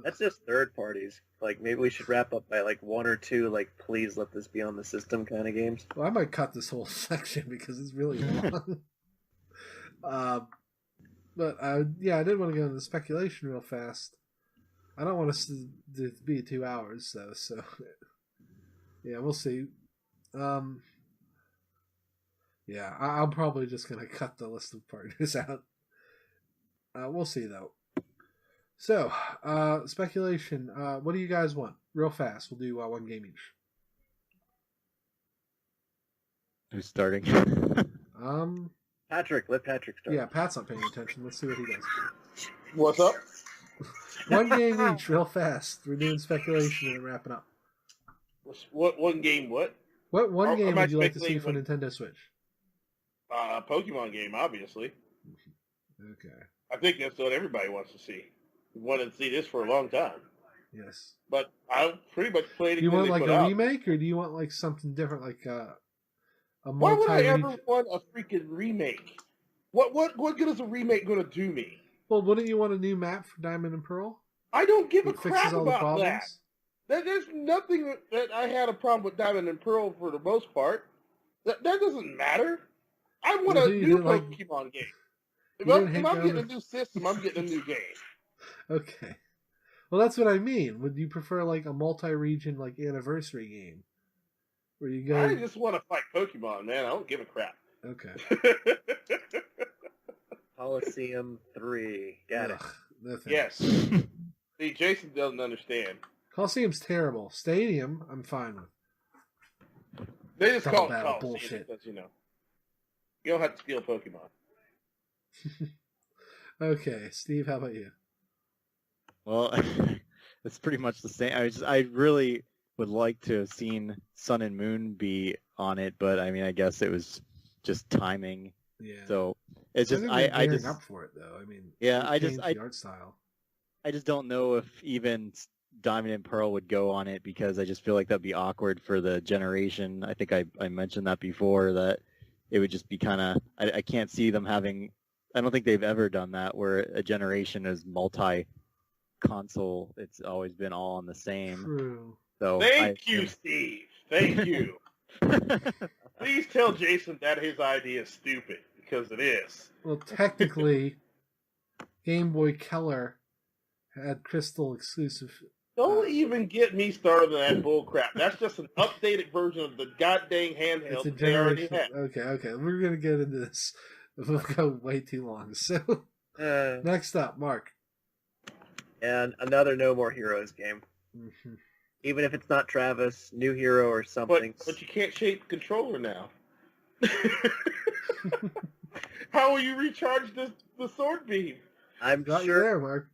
That's just third parties. Like, maybe we should wrap up by, like, 1 or 2, like, please let this be on the system kind of games. Well, I might cut this whole section because it's really long. But yeah, I did want to go into the speculation real fast. I don't want us to be 2 hours, though, so yeah, we'll see. Yeah, I'm probably just going to cut the list of partners out. We'll see, though. So, speculation. What do you guys want? Real fast. We'll do one game each. Who's starting? Patrick, let Patrick start. Yeah, Pat's not paying attention. Let's see what he does. What's up? One game each, real fast. We're doing speculation and wrapping up. What one game? What? What one game am I would you like to see for speculating Nintendo Switch? Pokemon game, obviously. Okay. I think that's what everybody wants to see. We wanted to see this for a long time. Yes. But I pretty much played it. Do you want like put a out. remake, or do you want like something different, like a Why would I ever multi-region? want a freaking remake? What good is a remake going to do me? Well, wouldn't you want a new map for Diamond and Pearl? I don't give a It crap fixes all the about problems. that. There's nothing that I had a problem with Diamond and Pearl for the most part. That doesn't matter. I want Well, a so you new didn't like- Pokemon game. If you I'm, didn't hate if I'm getting a Diamond- new system, I'm getting a new game. Okay. Well, that's what I mean. Would you prefer like a multi-region, like anniversary game, where you go? I just want to fight Pokemon, man. I don't give a crap. Okay. Coliseum 3. Got it. Ugh, no thanks. Yes. See, Jason doesn't understand. Coliseum's terrible. Stadium, I'm fine with. They just Double call it battle Coliseum bullshit. because, you know, you don't have to steal Pokemon. Okay, Steve, how about you? Well, it's pretty much the same. I really would like to have seen Sun and Moon be on it, but I mean, I guess it was just timing. Yeah. So it's I just think they're I gearing just up for it though. I mean, yeah they I just changed the art style. I just don't know if even Diamond and Pearl would go on it because I just feel like that'd be awkward for the generation. I think I mentioned that before that it would just be kind of I can't see them having. I don't think they've ever done that where a generation is multi-console. It's always been all on the same. True. So Thank you, Steve. Thank you. Please tell Jason that his idea is stupid, because it is. Well, technically, Game Boy Color had Crystal exclusive. Don't even get me started on that bullcrap. That's just an updated version of the goddamn handheld It's a that they already generation. had. Okay. We're gonna get into this. We'll go way too long. So next up, Mark. And another No More Heroes game. Mm-hmm. Even if it's not Travis, new hero or something. But you can't shape the controller now. How will you recharge the sword beam? I'm Got you sure there, Mark.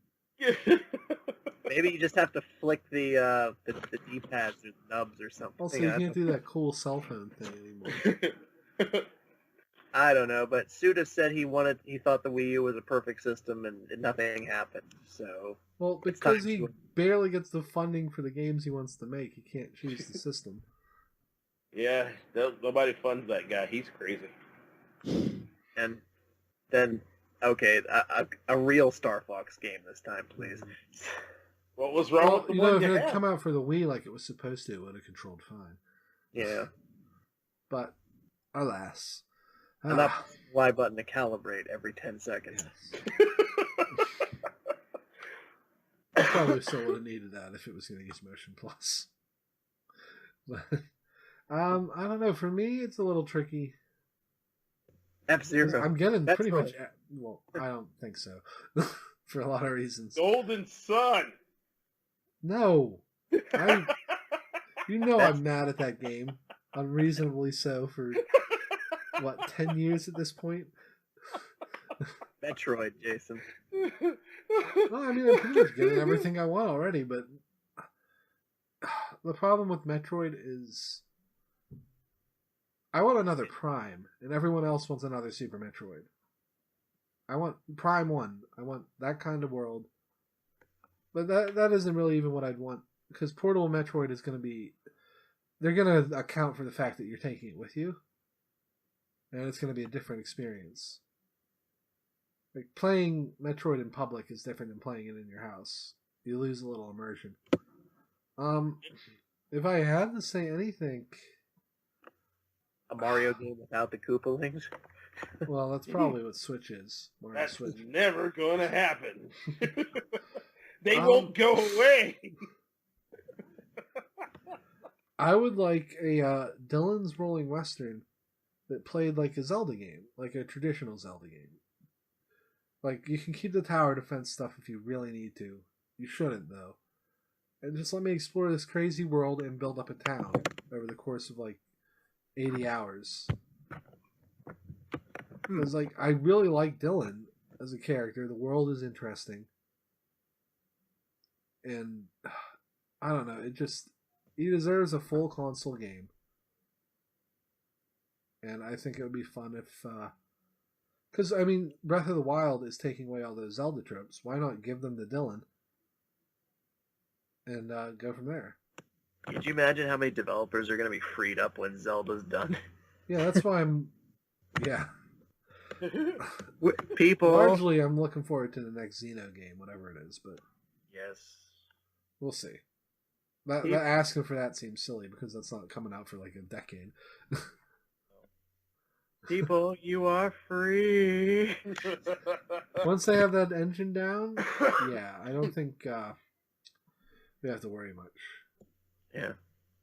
maybe you just have to flick the D-pads or the nubs or something. Also, you can't do that cool cell phone thing anymore. I don't know, but Suda said he thought the Wii U was a perfect system and nothing happened. So Well, It's because time he to- barely gets the funding for the games he wants to make, he can't choose the system. Yeah, nobody funds that guy. He's crazy. and then okay, a real Star Fox game this time, please. What was wrong Well, with the you know, one if you it had had? come out for the Wii like it was supposed to, it would have controlled fine. Yeah, But, alas. and that Y button to calibrate every 10 seconds. Yes. I probably still would have needed that if it was going to use Motion Plus. But, I don't know. For me, it's a little tricky. F-Zero. I'm getting That's pretty right. much. Well, I don't think so. For a lot of reasons. Golden Sun. No. You know That's- I'm mad at that game. Unreasonably so for, 10 years at this point? Metroid, Jason. Well, I mean, I'm pretty much getting everything I want already, but the problem with Metroid is I want another Prime, and everyone else wants another Super Metroid. I want Prime 1. I want that kind of world. But that isn't really even what I'd want, because Portable Metroid is going to be... They're going to account for the fact that you're taking it with you, and it's going to be a different experience. Like, playing Metroid in public is different than playing it in your house. You lose a little immersion. If I had to say anything... A Mario game without the Koopalings. Well, that's probably what Switch is. Mario That's Switch. never going to happen. They won't go away. I would like a Dylan's Rolling Western that played like a Zelda game, like a traditional Zelda game. Like, you can keep the tower defense stuff if you really need to. You shouldn't, though. And just let me explore this crazy world and build up a town over the course of, 80 hours. Because, I really like Dylan as a character. The world is interesting. And, I don't know, he deserves a full console game. And I think it would be fun if... Because, I mean, Breath of the Wild is taking away all those Zelda tropes. Why not give them to Dylan? And go from there. Could you imagine how many developers are going to be freed up when Zelda's done? Yeah, that's why I'm... Yeah. People... Largely, I'm looking forward to the next Xeno game, whatever it is, but Yes. we'll see. That asking for that seems silly, because that's not coming out for, a decade. People, you are free. Once they have that engine down, yeah, I don't think we have to worry much. Yeah.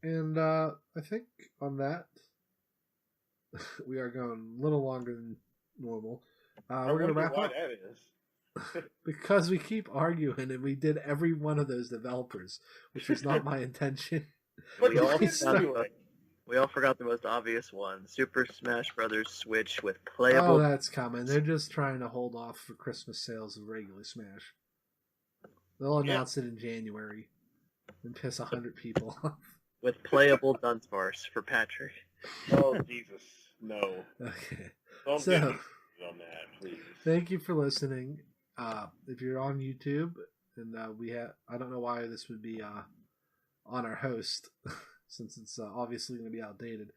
And I think on that, we are going a little longer than normal. We're going to wrap up. That is. Because we keep arguing, and we did every one of those developers, which was not my intention. But We all you sound do like- it. We all forgot the most obvious one. Super Smash Brothers Switch with Oh, playable... that's coming. They're just trying to hold off for Christmas sales of regular Smash. They'll announce it in January and piss 100 people off. with playable Dunsparce for Patrick. Oh, Jesus. No. Okay. Don't So- get me on that, please. Thank you for listening. If you're on YouTube, and I don't know why this would be on our host, since it's obviously going to be outdated.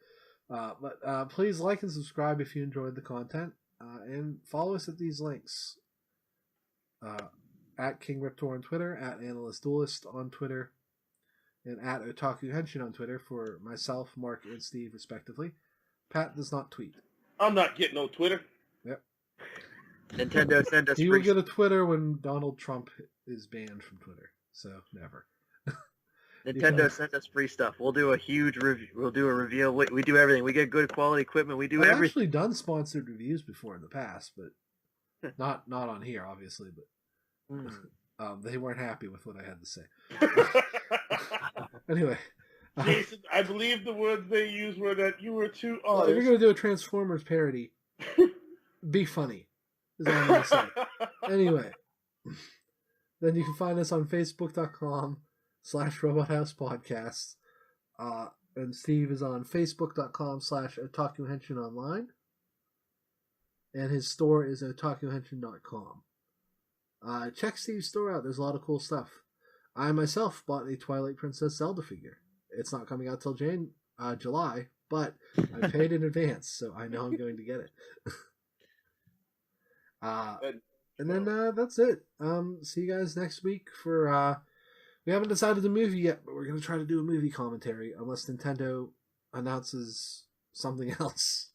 But please like and subscribe if you enjoyed the content, and follow us at these links. At King Riptor on Twitter, at Analyst Duelist on Twitter, and at Otaku Henshin on Twitter for myself, Mark, and Steve, respectively. Pat does not tweet. I'm not getting no Twitter. Yep. Nintendo sent us He will free... get a Twitter when Donald Trump is banned from Twitter. So, never. Nintendo sent us free stuff. We'll do a huge review. We'll do a review. We do everything. We get good quality equipment. We do I've everything. actually done sponsored reviews before in the past, but not on here, obviously. But they weren't happy with what I had to say. Anyway, Jason, I believe the words they used were that you were too if you're honest. going to do a Transformers parody, be funny, is all I'm going to say. Anyway, then you can find us on Facebook.com/RobotHousePodcasts. And Steve is on Facebook.com/OtakuHenshinOnline. And his store is OtakuHenshin.com. Check Steve's store out. There's a lot of cool stuff. I myself bought a Twilight Princess Zelda figure. It's not coming out till July, but I paid in advance, so I know I'm going to get it. And then that's it. See you guys next week for... we haven't decided the movie yet, but we're going to try to do a movie commentary, unless Nintendo announces something else.